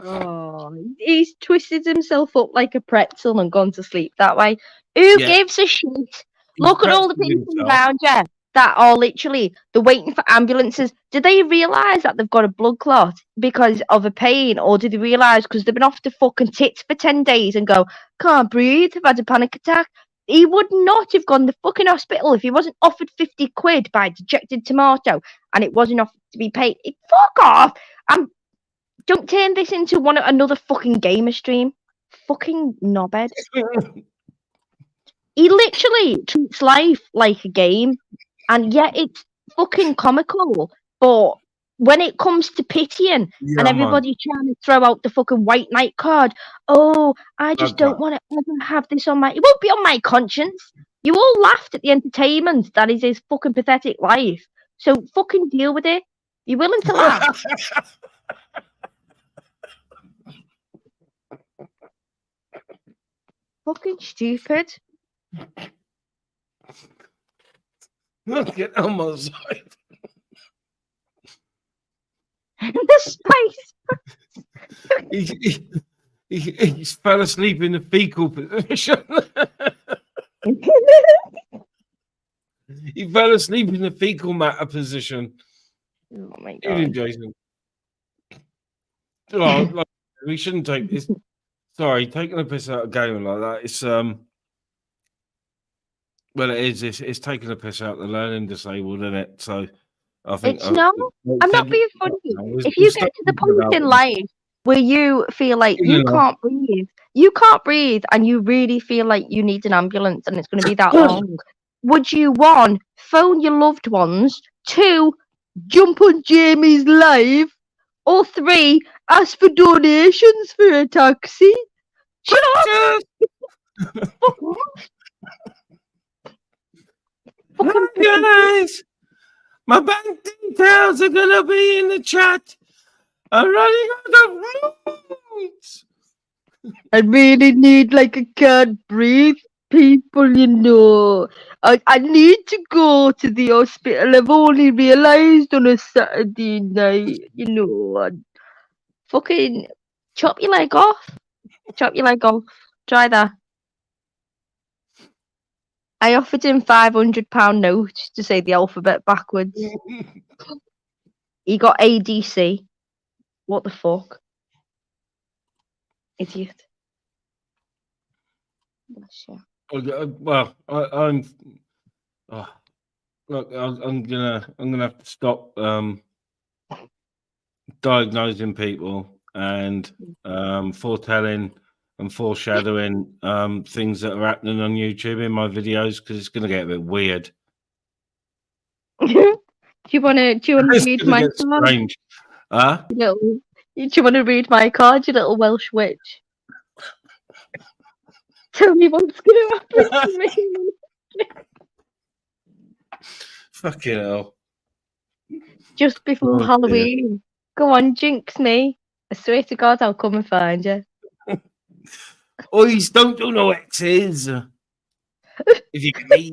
Oh, he's twisted himself up like a pretzel and gone to sleep that way. Who Yeah. gives a shit? He's Look at all the pretzeled people himself. around you that are literally they're waiting for ambulances. Do they realise that they've got a blood clot because of a pain, or do they realise because they've been off the fucking tits for 10 days and go, can't breathe, I've had a panic attack? He would not have gone to the fucking hospital if he wasn't offered 50 quid by a dejected tomato and it wasn't offered to be paid. Fuck off! Don't turn this into another fucking gamer stream. Fucking knobhead. He literally treats life like a game, and yet it's fucking comical. But when it comes to pitying Yeah, and everybody trying to throw out the fucking white knight card, oh, I just Blood don't clot. want to ever have this on my. It won't be on my conscience. You all laughed at the entertainment that is his fucking pathetic life. So fucking deal with it. You're willing to laugh. Fucking stupid. Look at on my side. The space. He fell asleep in the fecal position. He fell asleep in the fecal matter position. Oh my Even god. Jason. Oh, like, we shouldn't take this. Sorry, taking a piss out of gaming like that. It's well, it is. It's taking a piss out the learning disabled, isn't it? So I think It's no. I'm not being funny. If you get to the point in life where you feel like you can't breathe, and you really feel like you need an ambulance and it's going to be that long, would you, 1, phone your loved ones, 2, jump on Jamie's live, or 3, ask for donations for a taxi? Shut up! Fuck off. Fucking Guys, my bank details are gonna be in the chat. I'm running out of roots. I really need, like, I can't breathe, people, you know. I need to go to the hospital. I've only realised on a Saturday night, you know. And fucking chop your leg off. Chop your leg off. Try that. I offered him £500 note to say the alphabet backwards. He got ADC. What the fuck? Idiot. Bless you. Well, I'm. Oh, look, I'm gonna have to stop diagnosing people and foretelling and foreshadowing things that are happening on YouTube in my videos because it's gonna get a bit weird. Do you want to It's read gonna my get card? strange. Huh? Do you want to read my card, you little Welsh witch? Tell me what's going to happen to me. Fucking hell. Just before Oh, dear. Halloween. Go on, jinx me. I swear to God, I'll come and find you. Oys, don't do no X's. If you can leave.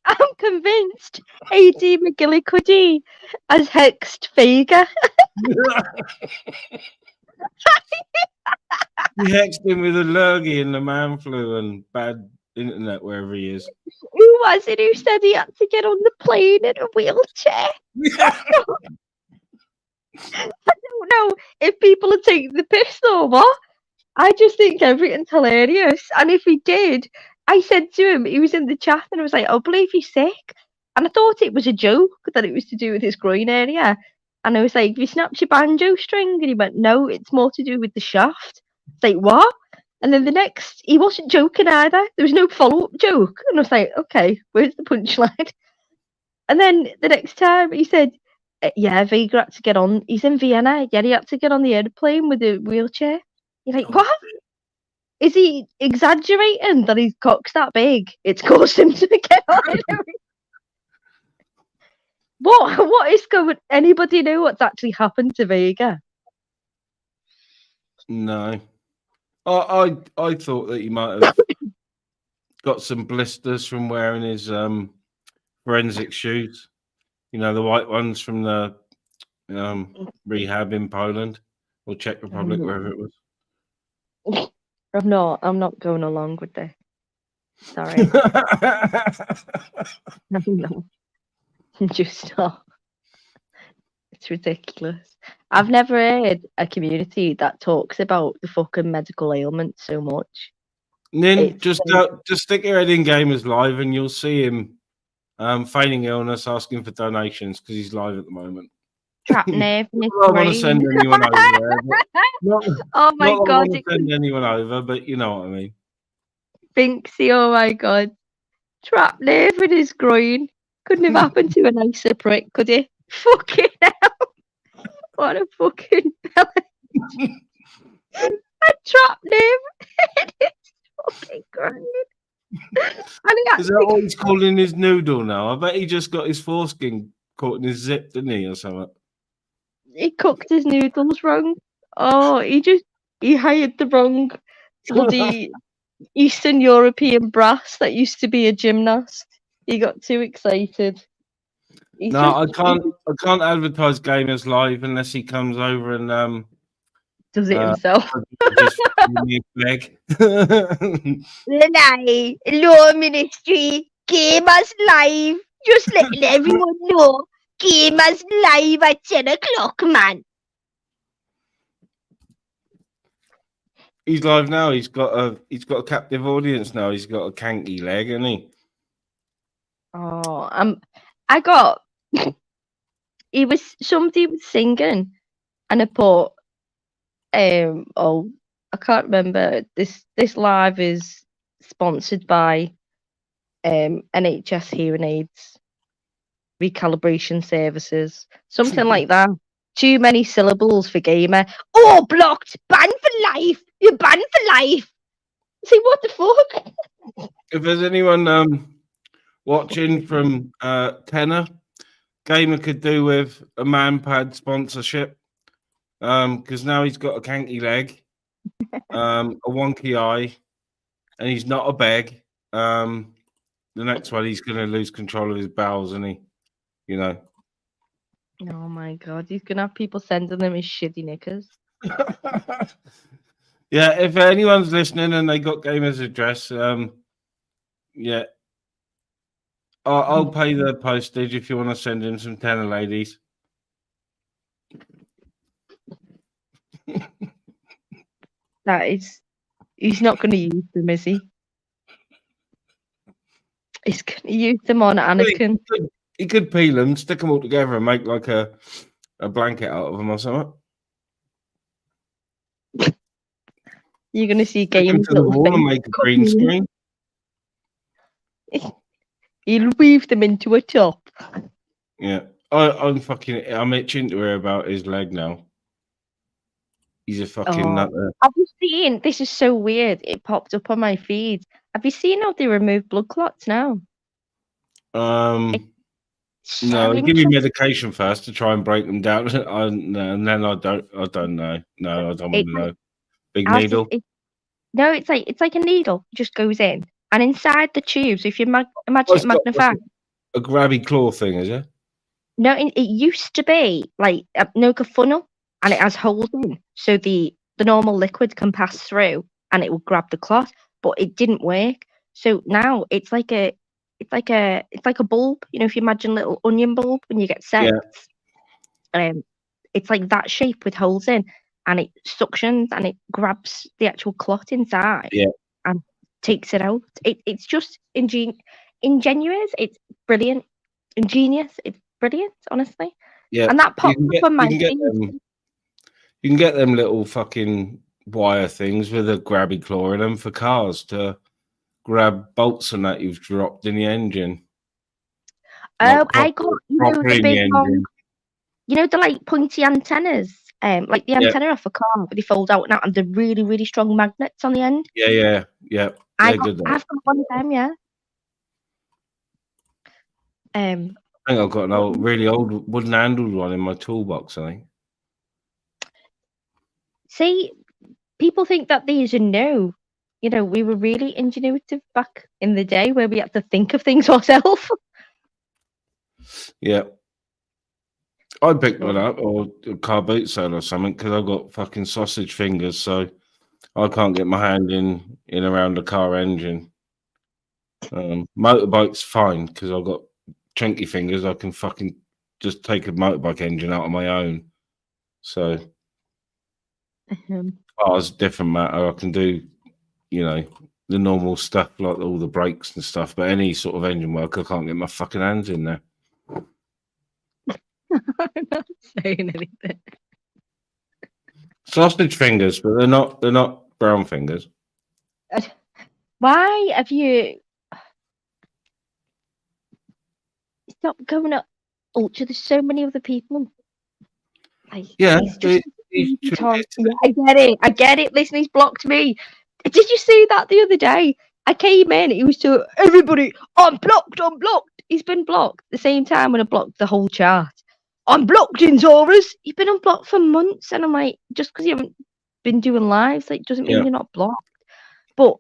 I'm convinced A.D. McGillicuddy has hexed Vega. He hexed him with a lurgy and the man flu and bad internet wherever he is. Who was it who said he had to get on the plane in a wheelchair? I don't know if people are taking the piss or what. I just think everything's hilarious. And if he did, I said to him, he was in the chat and I was like, I believe he's sick. And I thought it was a joke that it was to do with his groin area. And I was like, have you snapped your banjo string? And he went, no, it's more to do with the shaft. It's like, what? And then the next, he wasn't joking either. There was no follow-up joke. And I was like, okay, where's the punchline? And then the next time he said, yeah, Vega had to get on. He's in Vienna. Yeah, he had to get on the airplane with a wheelchair. You're like, what? Is he exaggerating that his cock's that big? It's caused him to get on it. What is going? Anybody know what's actually happened to Vega? No. I thought that he might have got some blisters from wearing his forensic shoes. You know, the white ones from the rehab in Poland or Czech Republic, wherever it was. I'm not going along with this. Sorry. No. Just not. It's ridiculous. I've never heard a community that talks about the fucking medical ailments so much. Nin, just stick your head in Gamers Live and you'll see him feigning illness, asking for donations because he's live at the moment. Trap nerve in his I don't want to send anyone over there. Oh my not God. I want to send anyone over, but you know what I mean. Binksy, oh my God. Trap nerve in his groin. Couldn't have happened to a nicer prick, could it? Fucking hell. What a fucking belly. A trap nerve in his fucking groin. Is that what he's calling his noodle now? I bet he just got his foreskin caught in his zip, didn't he, or something? He cooked his noodles wrong. Oh, he hired the wrong bloody Eastern European brass that used to be a gymnast. He got too excited. I can't advertise Gamers Live unless he comes over and does it himself. Just leg. Lanai, Law Ministry, Gamers Live. Just letting everyone know. Gamers Live at 10 o'clock, man. He's live now. He's got a captive audience now. He's got a kanky leg, hasn't he? Oh, somebody was singing, and I put, I can't remember. This live is sponsored by NHS hearing aids recalibration services, something like that. Too many syllables for gamer. Oh, blocked, banned for life. You're banned for life. See, what the fuck? If there's anyone watching from Tenor, Gamer could do with a manpad sponsorship, because now he's got a kanky leg, a wonky eye, and he's not a beg. The next one, he's going to lose control of his bowels, isn't he? You know. Oh my God, he's gonna have people sending them his shitty knickers. Yeah, if anyone's listening and they got Gamer's address, yeah, I'll pay the postage if you want to send in some Tenor ladies. He's not going to use them, is he? He's going to use them on Anakin. He could peel them, stick them all together, and make like a blanket out of them or something. You're going to see games to the wall and make a green screen. He'll weave them into a top. Yeah, I'm itching to hear about his leg now. He's a fucking nutter. Have you seen? This is so weird. It popped up on my feed. Have you seen how they remove blood clots now? So No, they give you interesting. medication first to try and break them down. And then I don't know. No, I don't want It's to like know. Big ours is needle. no, it's like a needle just goes in, and inside the tubes, if you Oh, imagine it what's magnified. it, a grabby claw thing, is it? No, it used to be like a funnel, and it has holes in, so the normal liquid can pass through, and it will grab the cloth, but it didn't work. So now it's like a bulb. You know, if you imagine a little onion bulb when you get Yeah, sects, um, it's like that shape with holes in, and it suctions and it grabs the actual clot inside yeah, and takes it out. It's just ingenuous. It's brilliant, ingenious. It's brilliant, honestly. yeah. And that You popped can up get on you my can get feed. them. You can get them little fucking wire things with a grabby claw in them for cars to grab bolts and that you've dropped in the engine, Oh, like I got proper the in the big long, engine. the like pointy antennas, like the Yeah, antenna off a car, but they fold out now, and they're really, really strong magnets on the end. yeah. They're good. Though. I've got one of them, yeah. I think I've got an But really old wooden handled one in my toolbox. I think. see, people think that these are new. You know, we were really ingenuitive back in the day where we had to think of things ourselves. Yeah, I picked But one up or a car boot sale or something because I've got fucking sausage fingers, so I can't get my hand in around the car engine. Motorbike's fine because I've got chunky fingers. I can fucking just take a motorbike engine out on my own. So cars different matter. I can do, the normal stuff like all the brakes and stuff, but any sort of engine work, I can't get my fucking hands in there. I'm not saying anything. Sausage fingers, but they're not brown fingers. Why have you stopped going at Ultra? There's so many other people. Yeah, He's just he's Tom. Yeah, I get it. Listen, he's blocked me. Did you see that the other day? I came in, he was to everybody, I'm blocked. He's been blocked the same time when I blocked the whole chat. I'm blocked in Taurus. You've been unblocked for months, and I'm like, just because you haven't been doing lives, like, doesn't mean yeah, you're not blocked. But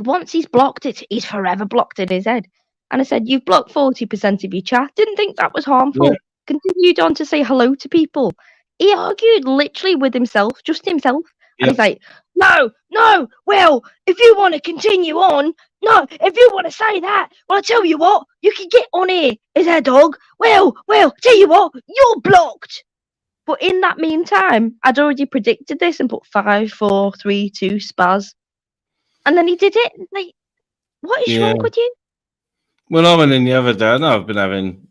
once he's blocked it, he's forever blocked in his head. And I said, you've blocked 40% of your chat. Didn't think that was harmful. yeah, Continued on to say hello to people. He argued literally with himself, just himself. And yeah. he's like, no, well, if you want to continue on, no, if you want to say that, well, I tell you what, you can get on here as a dog. Well, tell you what, you're blocked. But in that meantime, I'd already predicted this and put 5, 4, 3, 2, spaz. And then he did it. Like, what is Yeah. wrong with you? When I went in the other day, I know I've been having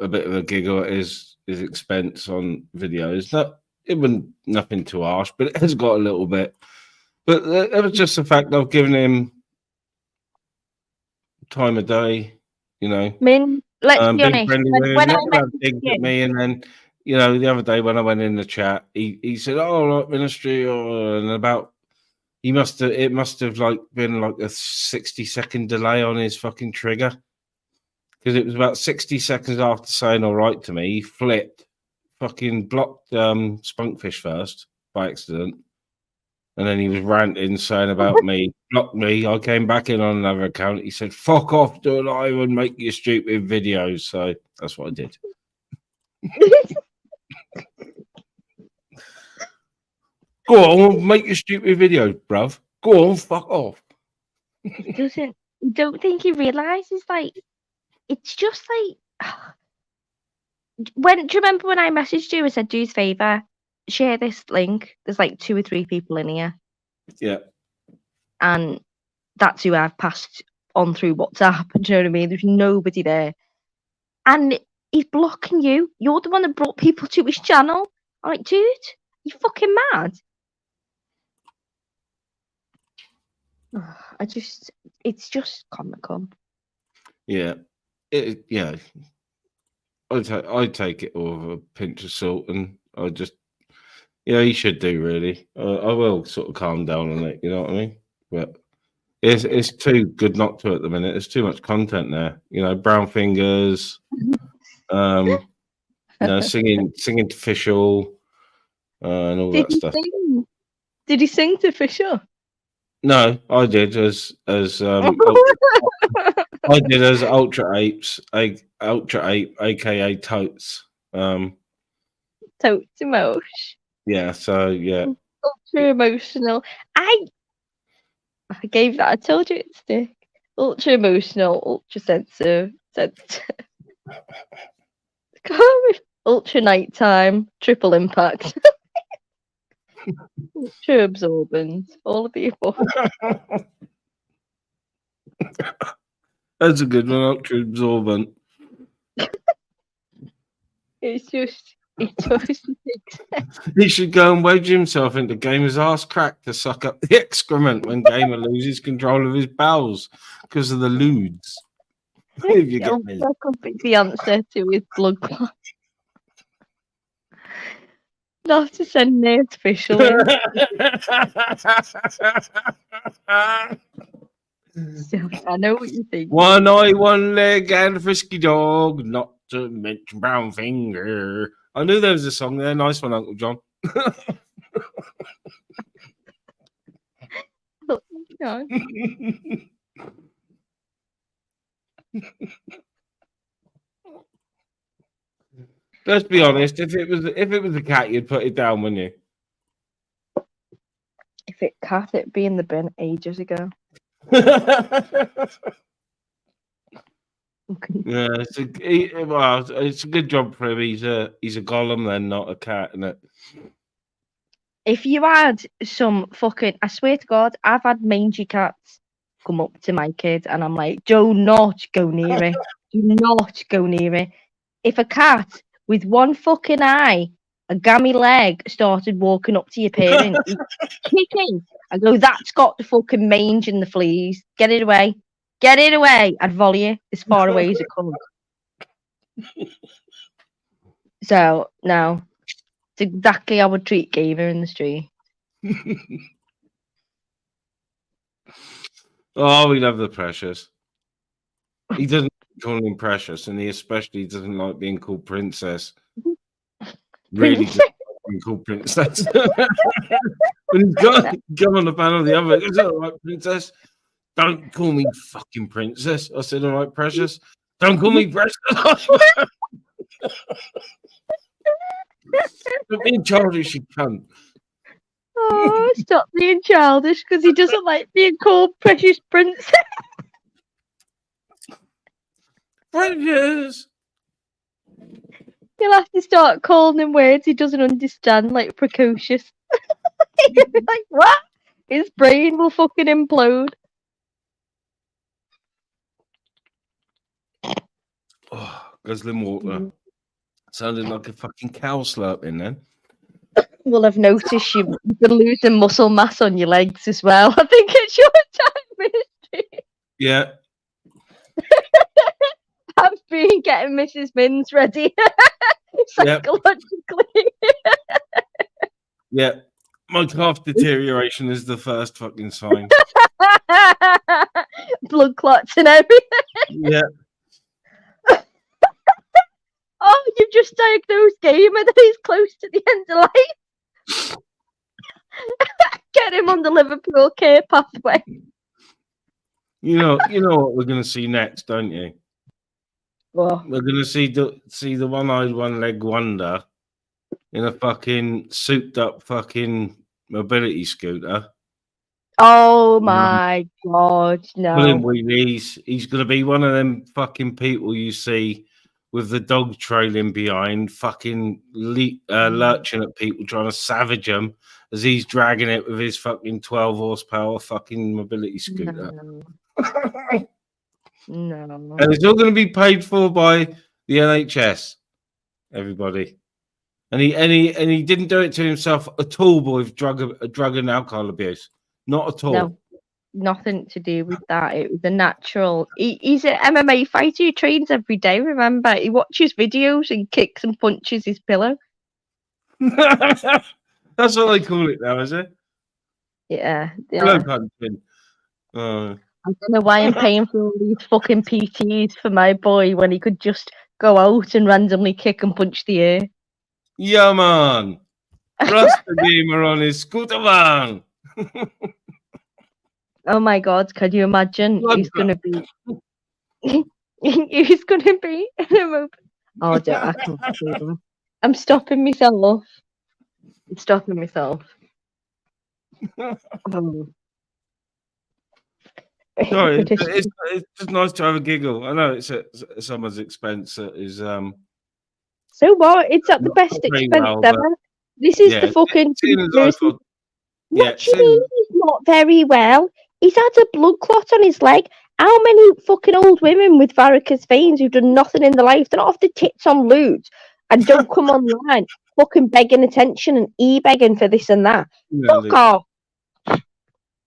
a bit of a giggle at his expense on videos. It wasn't nothing too harsh, but it has got a little bit. But it was just the fact I've given him time of day, I mean, let's be being honest. friendly with him, When I never have messaged digs at you, me, and then the other day when I went in the chat, he said, "Oh, like ministry," and about it must have like been like a 60-second delay on his fucking trigger. Because it was about 60 seconds after saying all right to me, he flipped, fucking blocked Spunkfish first by accident. And then he was ranting, saying about me, blocked me. I came back in on another account. He said, fuck off, do a live and make your stupid videos. So that's what I did. Go on, make your stupid videos, bruv. Go on, fuck off. I don't think he realizes, like, it's just like, do you remember when I messaged you? I said, do us a favor, share this link. There's like 2 or 3 people in here. Yeah. And that's who I've passed on through WhatsApp. Do you know what I mean? There's nobody there. And he's blocking you. You're the one that brought people to his channel. I'm like, dude, you fucking mad? It's just comical. Yeah. Yeah. I take it all with a pinch of salt, and I just, he should do really. I will sort of calm down on it, you know what I mean? But it's too good not to at the minute. There's too much content there, brown fingers, Singing to Fischl and all Did that he stuff. sing? Did he sing to Fisher? No, I did as I did as Ultra Apes, Ultra Ape, aka Totes. Totes emotion. Yeah, so yeah. Ultra emotional. I gave that. I told you it's stick. Ultra emotional, ultra sensitive. Ultra nighttime, triple impact. Ultra absorbent. All of the above. That's a good one, Ultra Absorbent. It's just it just makes sense. He should go and wedge himself into Gamer's ass crack to suck up the excrement when Gamer loses control of his bowels because of the lewds. If you get me. That could be the answer to his blood clot. Not to send Nate Fischl in. So, I know what you think. One eye, one leg, and a frisky dog, not to mention brown finger. I knew there was a song there. Nice one, Uncle John. No. Let's be honest. If it was a cat, you'd put it down, wouldn't you? If it cat, it'd be in the bin ages ago. Yeah, it's a good job for him. He's a golem, then, not a cat, isn't it? If you had some fucking, I swear to God, I've had mangy cats come up to my kid, and I'm like, do not go near it. Do not go near it. If a cat with one fucking eye, a gammy leg, started walking up to your parent, kicking, I go, that's got the fucking mange and the fleas. Get it away. Get it away. I'd volley it as far away as it comes. So, no. It's exactly how I would treat Gamer in the street. Oh, we love the Precious. He doesn't call him Precious, and he especially doesn't like being called Princess. Really doesn't like being called Princess. When he's gone on the panel the other, is that all right, Princess? Don't call me fucking Princess. I said, all right, Precious. Don't call me Precious. Stop being childish, you cunt. Oh, stop being childish because he doesn't like being called Precious Princess. Precious. You'll have to start calling him words he doesn't understand, like precocious. He'll be like, what? His brain will fucking implode. Oh, guzzling water. Sounded like a fucking cow slurping then. Will have noticed you've been losing muscle mass on your legs as well. I think it's your time, Mystery. Yeah. I've been getting Mrs. Minns ready psychologically. Yeah. My calf deterioration is the first fucking sign. Blood clots and everything. Yeah. Oh, you've just diagnosed Gamer that he's close to the end of life. Get him on the Liverpool care pathway. You know what we're gonna see next, don't you? Well, We're gonna see the one-eyed, one-leg wonder in a fucking souped-up fucking mobility scooter. oh my God, Pulling no. wheelies. He's gonna be one of them fucking people you see with the dog trailing behind, fucking lurching at people, trying to savage them as he's dragging it with his fucking 12 horsepower fucking mobility scooter. No. And it's all going to be paid for by the NHS, everybody. And he didn't do it to himself at all with drug and alcohol abuse. Not at all. No, nothing to do with that. It was a natural. He's an MMA fighter. He trains every day. Remember, he watches videos and kicks and punches his pillow. That's what they call it now, is it? Yeah. Pillow punching. I don't know why I'm paying for all these fucking PTs for my boy when he could just go out and randomly kick and punch the air. Yeah, man. Rasta gamer on his scooter van. Oh my God, can you imagine? Blood He's going to be... He's going to be in a mobile... Oh, I can't say that. I'm stopping myself. I'm stopping myself. Oh. Sorry, it's just nice to have a giggle. I know it's at someone's expense. That is So what? It's at the not best very expense well, but ever. This is yeah, the fucking seeing as I conspiracy. thought, What do you seeing- mean he's not very well? He's had a blood clot on his leg. How many fucking old women with varicose veins who've done nothing in their life, they're not off the tits on lewd and don't come online fucking begging attention and e-begging for this and that. Fuck off.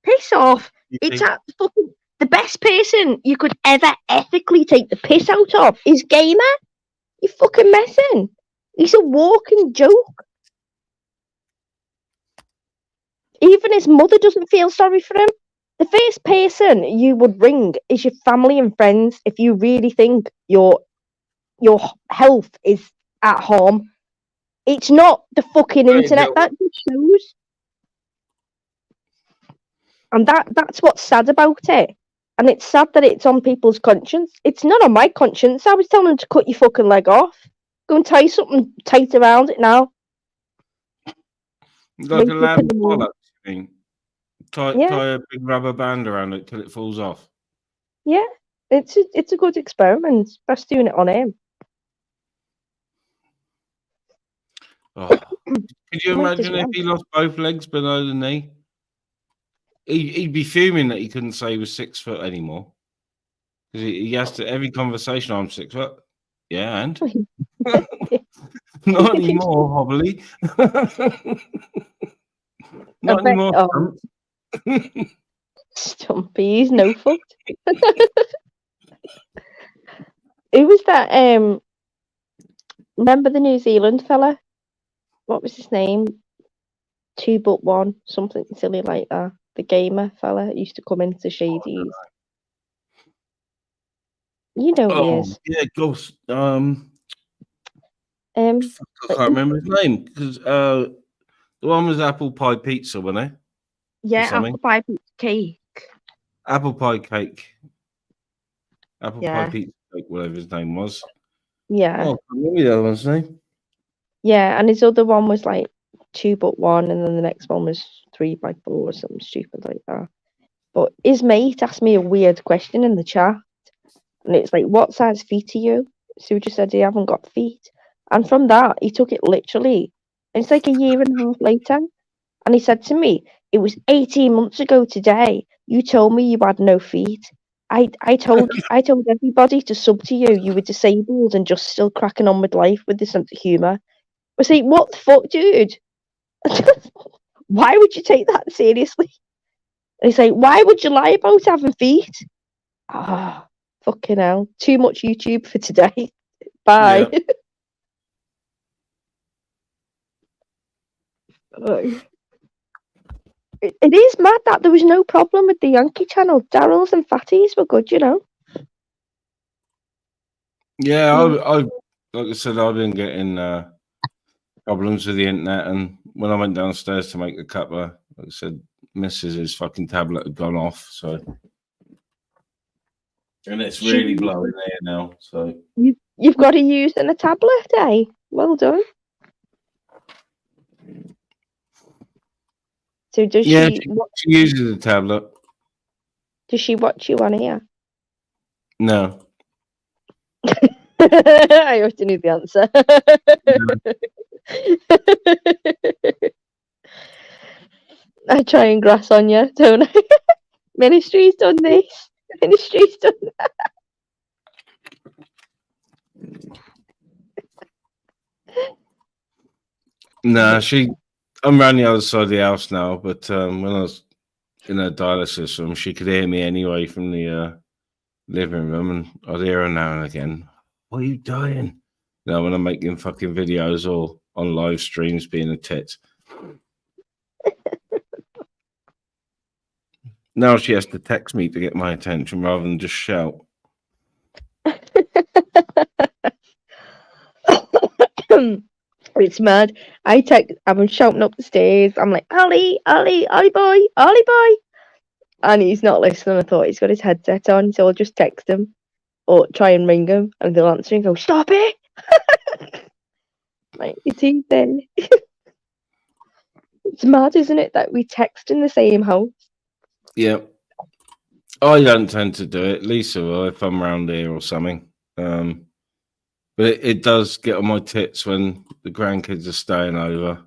Piss off. It's at fucking the best person you could ever ethically take the piss out of is Gamer. You're fucking messing. He's a walking joke. Even his mother doesn't feel sorry for him. The first person you would ring is your family and friends if you really think your health is at harm. It's not the fucking internet. That just shows. And that's what's sad about it. And it's sad that it's on people's conscience. It's not on my conscience. I was telling them to cut your fucking leg off. Go and tie something tight around it now. like a lamb bollocks thing. Tie Yeah. a big rubber band around it till it falls off. Yeah. It's a good experiment. Best doing it on him. Oh. Could you Might as imagine if well. he lost both legs below the knee? He'd be fuming that he couldn't say he was 6 foot anymore. Because he has to, every conversation, I'm 6 foot. Yeah, and? Not anymore, Hobbly. Not anymore. Stumpy, he's no fucked. Who was that? Remember the New Zealand fella? What was his name? 2 but 1, something silly like that. The gamer fella used to come into Shady's. You know who he is. Yeah, of course. I Um, can't remember his name because the one was apple pie pizza, wasn't it? yeah, something. apple pie cake. Apple pie cake. Apple Yeah. pie pizza cake, whatever his name was. Yeah, Oh, I can't remember the other one's name. yeah, and his other one was like 2 but 1, and then the next one was 3 by 4 or something stupid like that. But his mate asked me a weird question in the chat, and it's like, "What size feet are you?" So he just said he haven't got feet, and from that he took it literally. And it's like a year and a half later, and he said to me, "It was 18 months ago today. You told me you had no feet. I told everybody to sub to you. You were disabled and just still cracking on with life with this sense of humour." I was like, "What the fuck, dude? Why would you take that seriously?" And he's like, "Why would you lie about having feet?" Ah, fucking hell. Too much YouTube for today. Bye. It is mad that there was no problem with the Yankee channel. Daryl's and Fatties were good, you know. Yeah, I like I said, I've been getting problems with the internet, and when I went downstairs to make a cuppa, like I said, Mrs.'s fucking tablet had gone off, so and it's really blowing there now. So You've got to use a tablet, eh? Well done. So does she uses a tablet. Does she watch you on here? No. I have to know the answer. I try and grass on you, don't I? Ministry's done this. Ministry's done that. Nah, I'm around the other side of the house now, but when I was in her dialysis room, she could hear me anyway from the living room, and I'd hear her now and again. What are you doing? You know, when I'm making fucking videos or on live streams being a tit. Now she has to text me to get my attention rather than just shout. It's mad. I'm shouting up the stairs. I'm like, Ollie, Ollie, Ollie boy, Ollie boy. And he's not listening. I thought he's got his headset on, so I'll just text him or try and ring him, and they'll answer and go, stop it. Like, it's easy. It's mad, isn't it, that we text in the same house? Yeah. I don't tend to do it. Lisa will if I'm around here or something. But it does get on my tits when the grandkids are staying over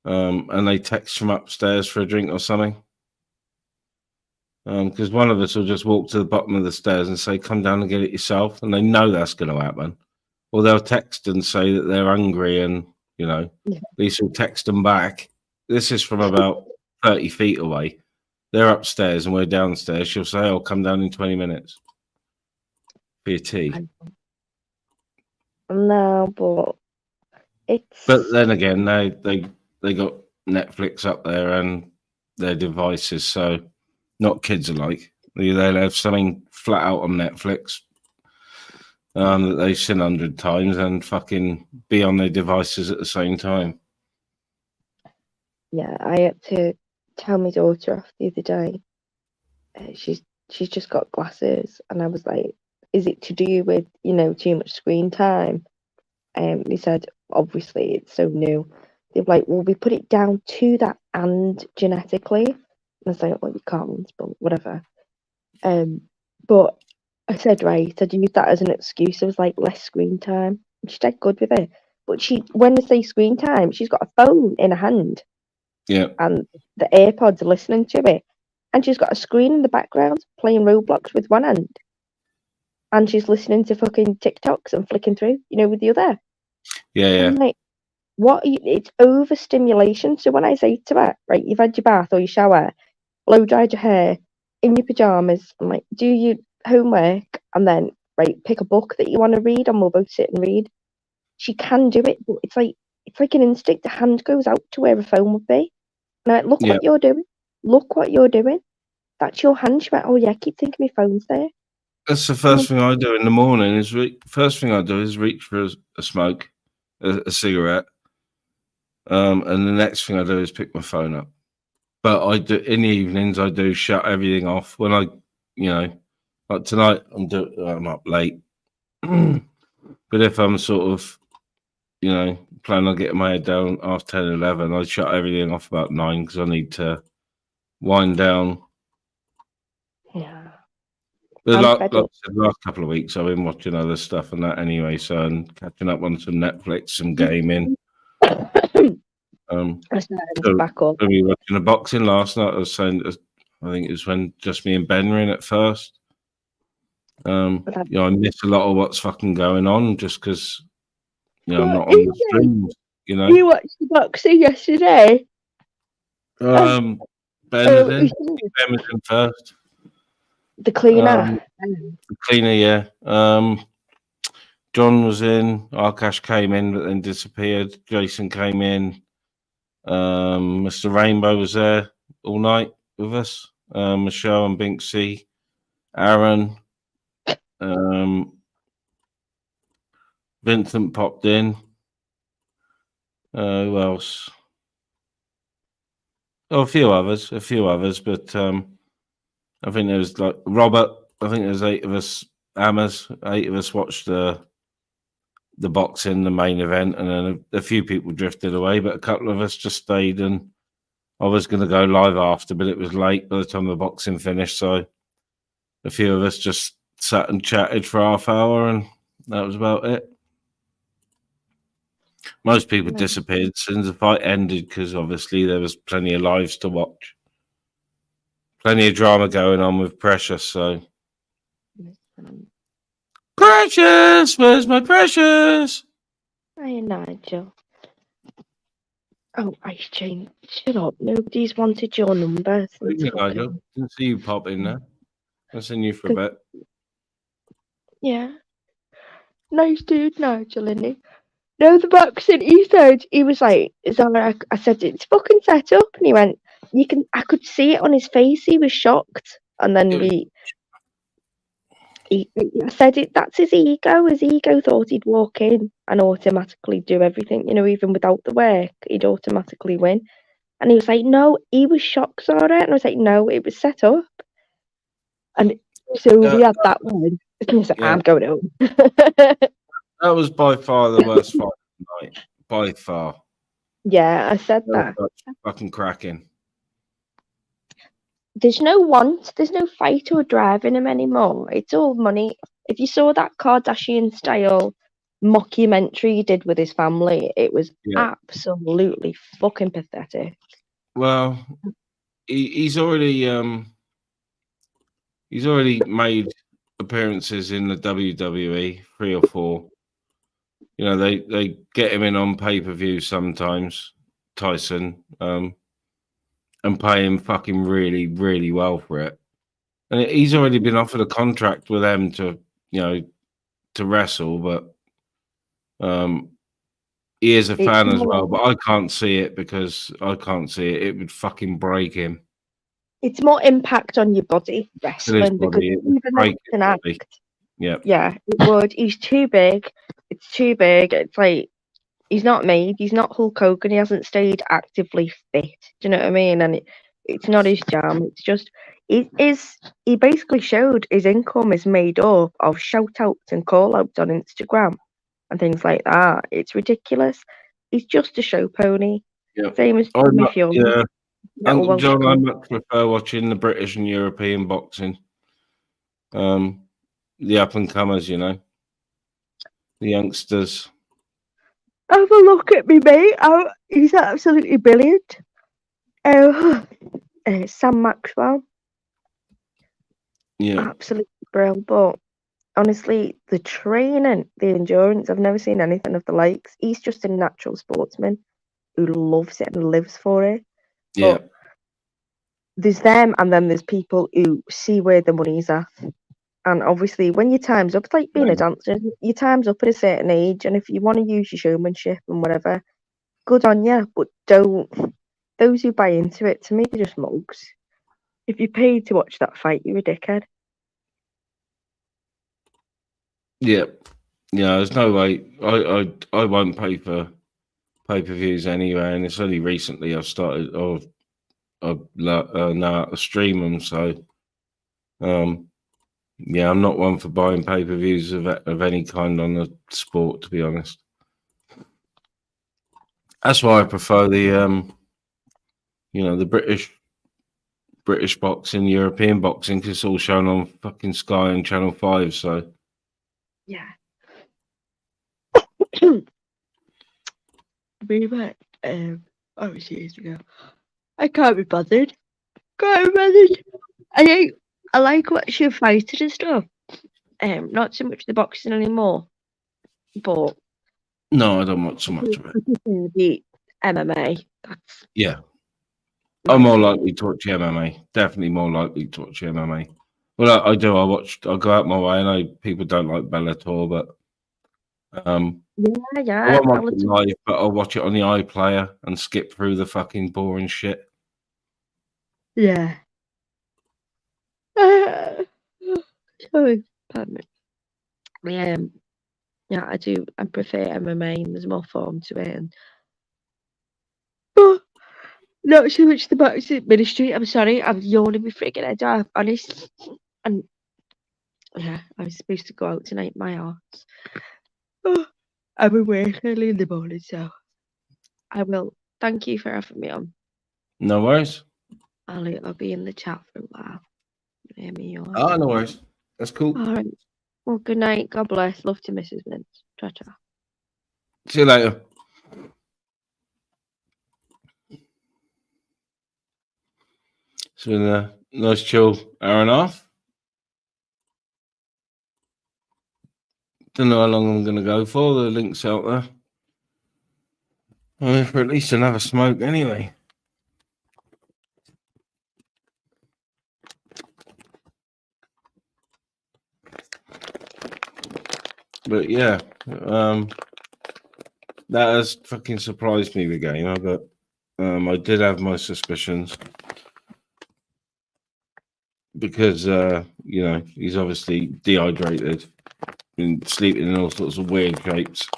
and they text from upstairs for a drink or something. Because one of us will just walk to the bottom of the stairs and say, come down and get it yourself. And they know that's going to happen. Or they'll text and say that they're hungry and, Lisa will text them back. This is from about 30 feet away. They're upstairs and we're downstairs. She'll say, I'll come down in 20 minutes for your tea. No, but it's... But then again, they got Netflix up there and their devices, so not kids alike. They'll have something flat out on Netflix that they've seen 100 times and fucking be on their devices at the same time. Yeah, I had to tell my daughter off the other day. She's just got glasses, and I was like, is it to do with, too much screen time? He said, obviously, it's so new. They're like, well, we put it down to that and genetically. And I was like, well, you can't, but whatever. But I said, right, I'd use that as an excuse. I was like, less screen time. And she said, good with it. But when I say screen time, she's got a phone in her hand. Yeah. And the AirPods are listening to it. And she's got a screen in the background playing Roblox with one hand. And she's listening to fucking TikToks and flicking through, with the other. Yeah. I'm like, it's overstimulation. So when I say to her, right, you've had your bath or your shower, blow dried your hair, in your pajamas, I'm like, do your homework, and then, right, pick a book that you want to read and we'll both sit and read. She can do it, but it's like an instinct. The hand goes out to where a phone would be. And I'm like, look what you're doing. Look what you're doing. That's your hand. She went, oh yeah, I keep thinking my phone's there. That's the first thing I do in the morning. First thing I do is reach for a smoke, a cigarette, and the next thing I do is pick my phone up. But I do in the evenings. I do shut everything off when I, like tonight. I'm up late, but if I'm sort of, planning on getting my head down after 10, 11, I shut everything off about 9 because I need to wind down. Yeah. But like I said, the last couple of weeks I've been watching other stuff and that anyway, so I'm catching up on some Netflix, some gaming. Back up. We were watching the boxing last night. I was saying, I think it was when just me and Ben were in at first. I miss a lot of what's fucking going on just because, I'm not on the streams. You watched the boxing yesterday. Ben was in first. The cleaner. The cleaner, yeah. John was in. Arkash came in, but then disappeared. Jason came in. Mr. Rainbow was there all night with us. Michelle and Binksy, Aaron, Vincent popped in. Who else? Oh, a few others, but I think there was like Robert. I think there's 8 of us. 8 of us watched the boxing, the main event, and then a few people drifted away, but a couple of us just stayed. And I was going to go live after, but it was late by the time the boxing finished, so a few of us just sat and chatted for half hour, and that was about it. Most people disappeared as soon as the fight ended because obviously there was plenty of lives to watch. Plenty of drama going on with Precious, so. Precious, where's my Precious? Hi, Nigel. Oh, Ice Chain, shut up. Nobody's wanted your number. Nigel, didn't see you pop in there. I've seen you for a bit. Yeah. Nice dude, Nigel, isn't he? No, the boxing, he was like, Zara, I said, it's fucking set up. And he went, I could see it on his face. He was shocked. And then I said it. That's his ego. His ego thought he'd walk in and automatically do everything. You know, even without the work, he'd automatically win. And he was like, "No." He was shocked, saw it, and I was like, "No, it was set up." And so we had that one. And he was like, Yeah. "I'm going home." That was by far the worst fight of the night. By far. Yeah, I said that. That's fucking cracking. There's no want, there's no fight or drive in him anymore. It's all money. If you saw that Kardashian style mockumentary he did with his family, it was Yeah. absolutely fucking pathetic. Well, he's already made appearances in the WWE, 3 or 4. You know, they get him in on pay-per-view sometimes, Tyson, and pay him fucking really, really well for it. And he's already been offered a contract with them to, you know, to wrestle, but he is a fan as well. But I can't see it because I can't see it. It would fucking break him. It's more impact on your body, wrestling, because even though it's an act, yeah, it would. He's too big. It's too big. It's like he's not made. He's not Hulk Hogan. He hasn't stayed actively fit. Do you know what I mean? And it's not his jam. It's just he basically showed his income is made up of shout outs and call outs on Instagram and things like that. It's ridiculous. He's just a show pony. Yeah. Same as Tommy Fury. Yeah. Uncle John, I much prefer watching the British and European boxing. The up and comers, you know, the youngsters. Have a look at me, mate. Oh, he's absolutely brilliant. Sam Maxwell. Yeah. Absolutely brilliant. But honestly, the training, the endurance, I've never seen anything of the likes. He's just a natural sportsman who loves it and lives for it. Yeah. But there's them, and then there's people who see where the money's at. And obviously, when your time's up, it's like being a dancer. Your time's up at a certain age, and if you want to use your showmanship and whatever, good on you. But don't. Those who buy into it, to me, they're just mugs. If you paid to watch that fight, you're a dickhead. Yeah. Yeah. There's no way. I won't pay for pay-per-views anyway, and it's only recently I've started. Now to stream them. So, yeah, I'm not one for buying pay-per-views of any kind on the sport, to be honest. That's why I prefer the you know, the British boxing, European boxing, because it's all shown on fucking Sky and Channel 5. So yeah. We met years ago. I can't be bothered. I like watching fighting and stuff. Not so much the boxing anymore, but no, I don't watch so much of it. The MMA. That's I'm more likely to watch MMA. Definitely more likely to watch MMA. Well, I do. I go out my way. I know people don't like Bellator, but yeah. I won't watch it live, but I'll watch it on the iPlayer and skip through the fucking boring shit. Yeah. Sorry, pardon me. Yeah, I do. I prefer MMA, and there's more form to it. But not so much the boxing ministry. I'm sorry, I'm yawning my friggin' head off, honest. And yeah, I was supposed to go out tonight. My arse. I'm awake early in the morning, so I will. Thank you for having me on. No worries. I'll be in the chat for a while. Hear me yawn. Oh, no worries. That's cool. All right. Well, good night. God bless. Love to Mrs. Vince. Ta-ta. See you later. It's been a nice chill hour and a half. Don't know how long I'm going to go for. The link's out there. I'm in for at least another smoke anyway. But yeah, that has fucking surprised me, the game. But I did have my suspicions. because you know, he's obviously dehydrated and sleeping in all sorts of weird shapes.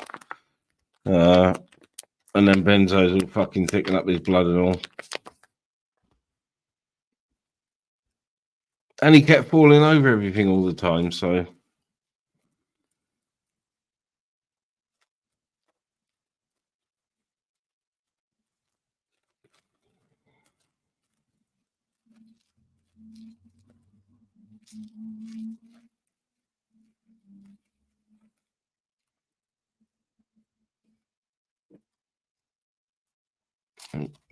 And then Benzo's all fucking thickening up his blood and all. And he kept falling over everything all the time, so.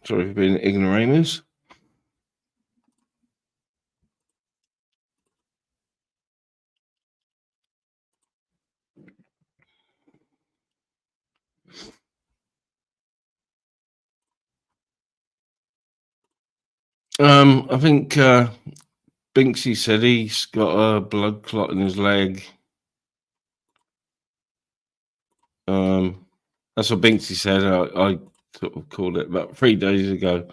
Sorry for being ignoramus. I think Binksy said he's got a blood clot in his leg. That's what Binksy said. I sort of called it about 3 days ago.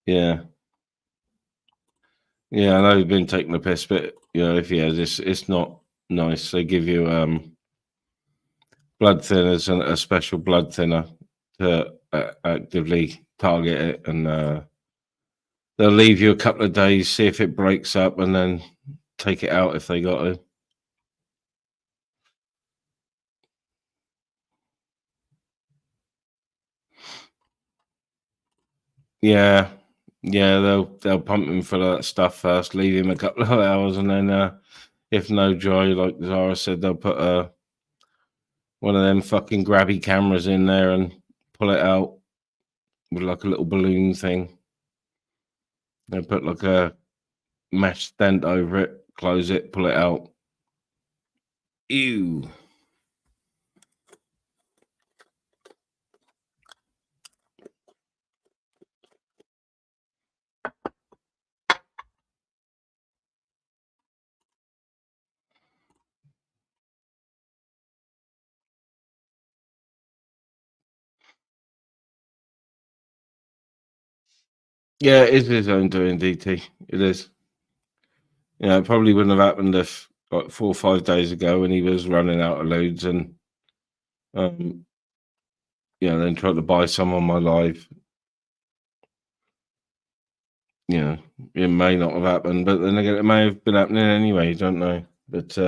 Yeah. Yeah, I know you've been taking the piss, but you know, if he has, it's not nice. They give you blood thinners and a special blood thinner to actively target it, and they'll leave you a couple of days, see if it breaks up, and then take it out if they got to. Yeah, yeah, they'll pump him full of that stuff first, leave him a couple of hours, and then if no joy, like Zara said, they'll put one of them fucking grabby cameras in there and pull it out with like a little balloon thing. They put like a mesh stent over it, close it, pull it out. Ew. Yeah, it is his own doing, DT. It is. Yeah, it probably wouldn't have happened if like 4 or 5 days ago when he was running out of loads and then tried to buy some on my live. Yeah, it may not have happened, but then again, it may have been happening anyway. You don't know. But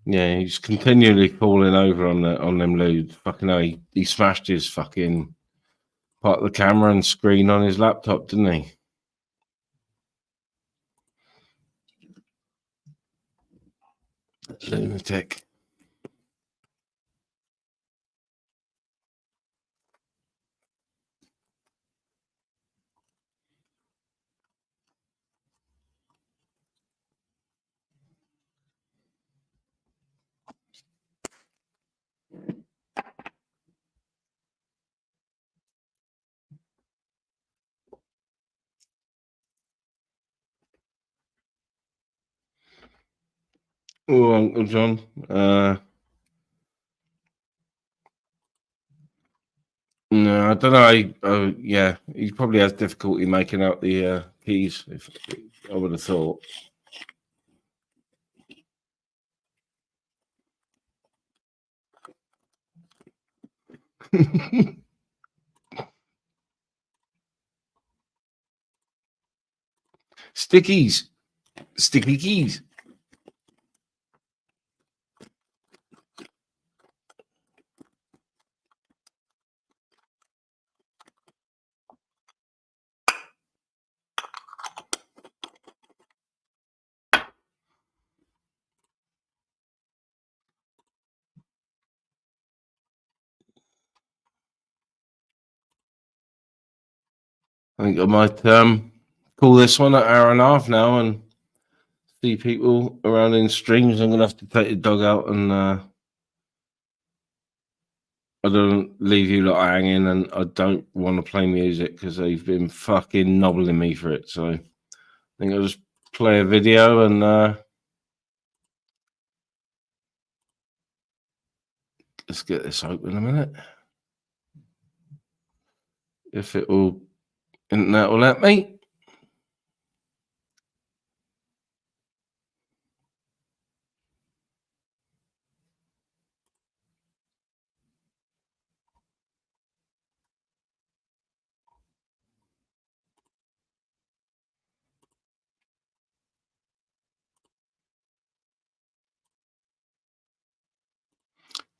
yeah, he's continually falling over on them loads. Fucking hell, he smashed his fucking part of the camera and screen on his laptop, didn't he? Lunatic. Oh, Uncle John. No, I don't know. Yeah, he probably has difficulty making out the keys. If I would have thought. Stickies, sticky keys. I think I might call this one an hour and a half now and see people around in streams. I'm gonna have to take the dog out and I don't leave you lot hanging, and I don't want to play music because they've been fucking nobbling me for it. So I think I'll just play a video and let's get this open a minute. If it will, internet will let me.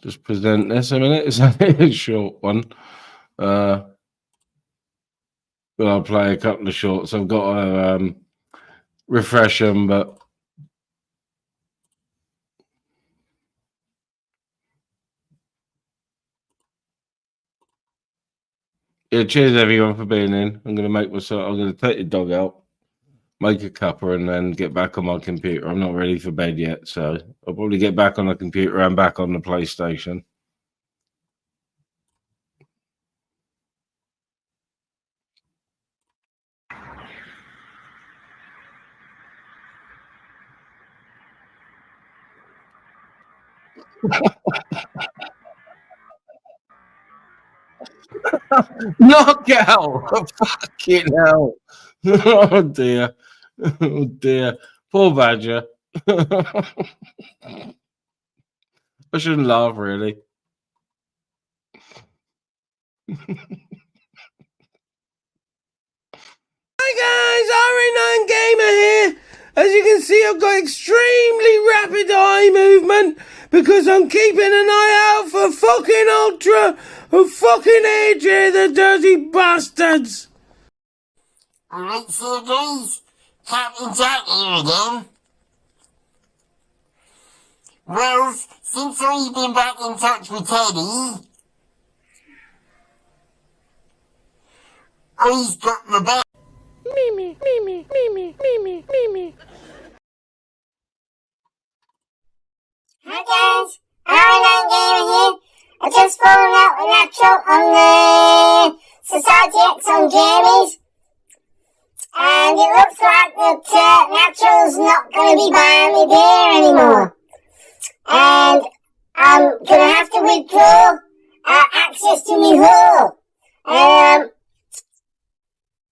just present this a minute. It's a short one. But I'll play a couple of shorts. I've got to refresh them, but yeah, cheers everyone for being in. I'm going to take the dog out, make a cuppa, and then get back on my computer. I'm not ready for bed yet, so I'll probably get back on the computer and back on the PlayStation. Knockout! Fucking hell! Oh dear! Oh dear! Poor Badger. I shouldn't laugh, really. Hi guys, RA9 Gamer here. As you can see, I've got extremely rapid eye movement because I'm keeping an eye out for fucking Ultra and fucking AJ, the dirty bastards. Alright, so guys, Captain Jack here again. Well, since I've been back in touch with Teddy, I've got the best. Mimi, Mimi, Mimi, Mimi, Mimi. Hi guys, RA9 Gamer here. I just found out a natural on the Society X on Jamie's. And it looks like that Natural's not going to be buying me beer anymore. And I'm going to have to withdraw access to me hole.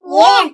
Yeah.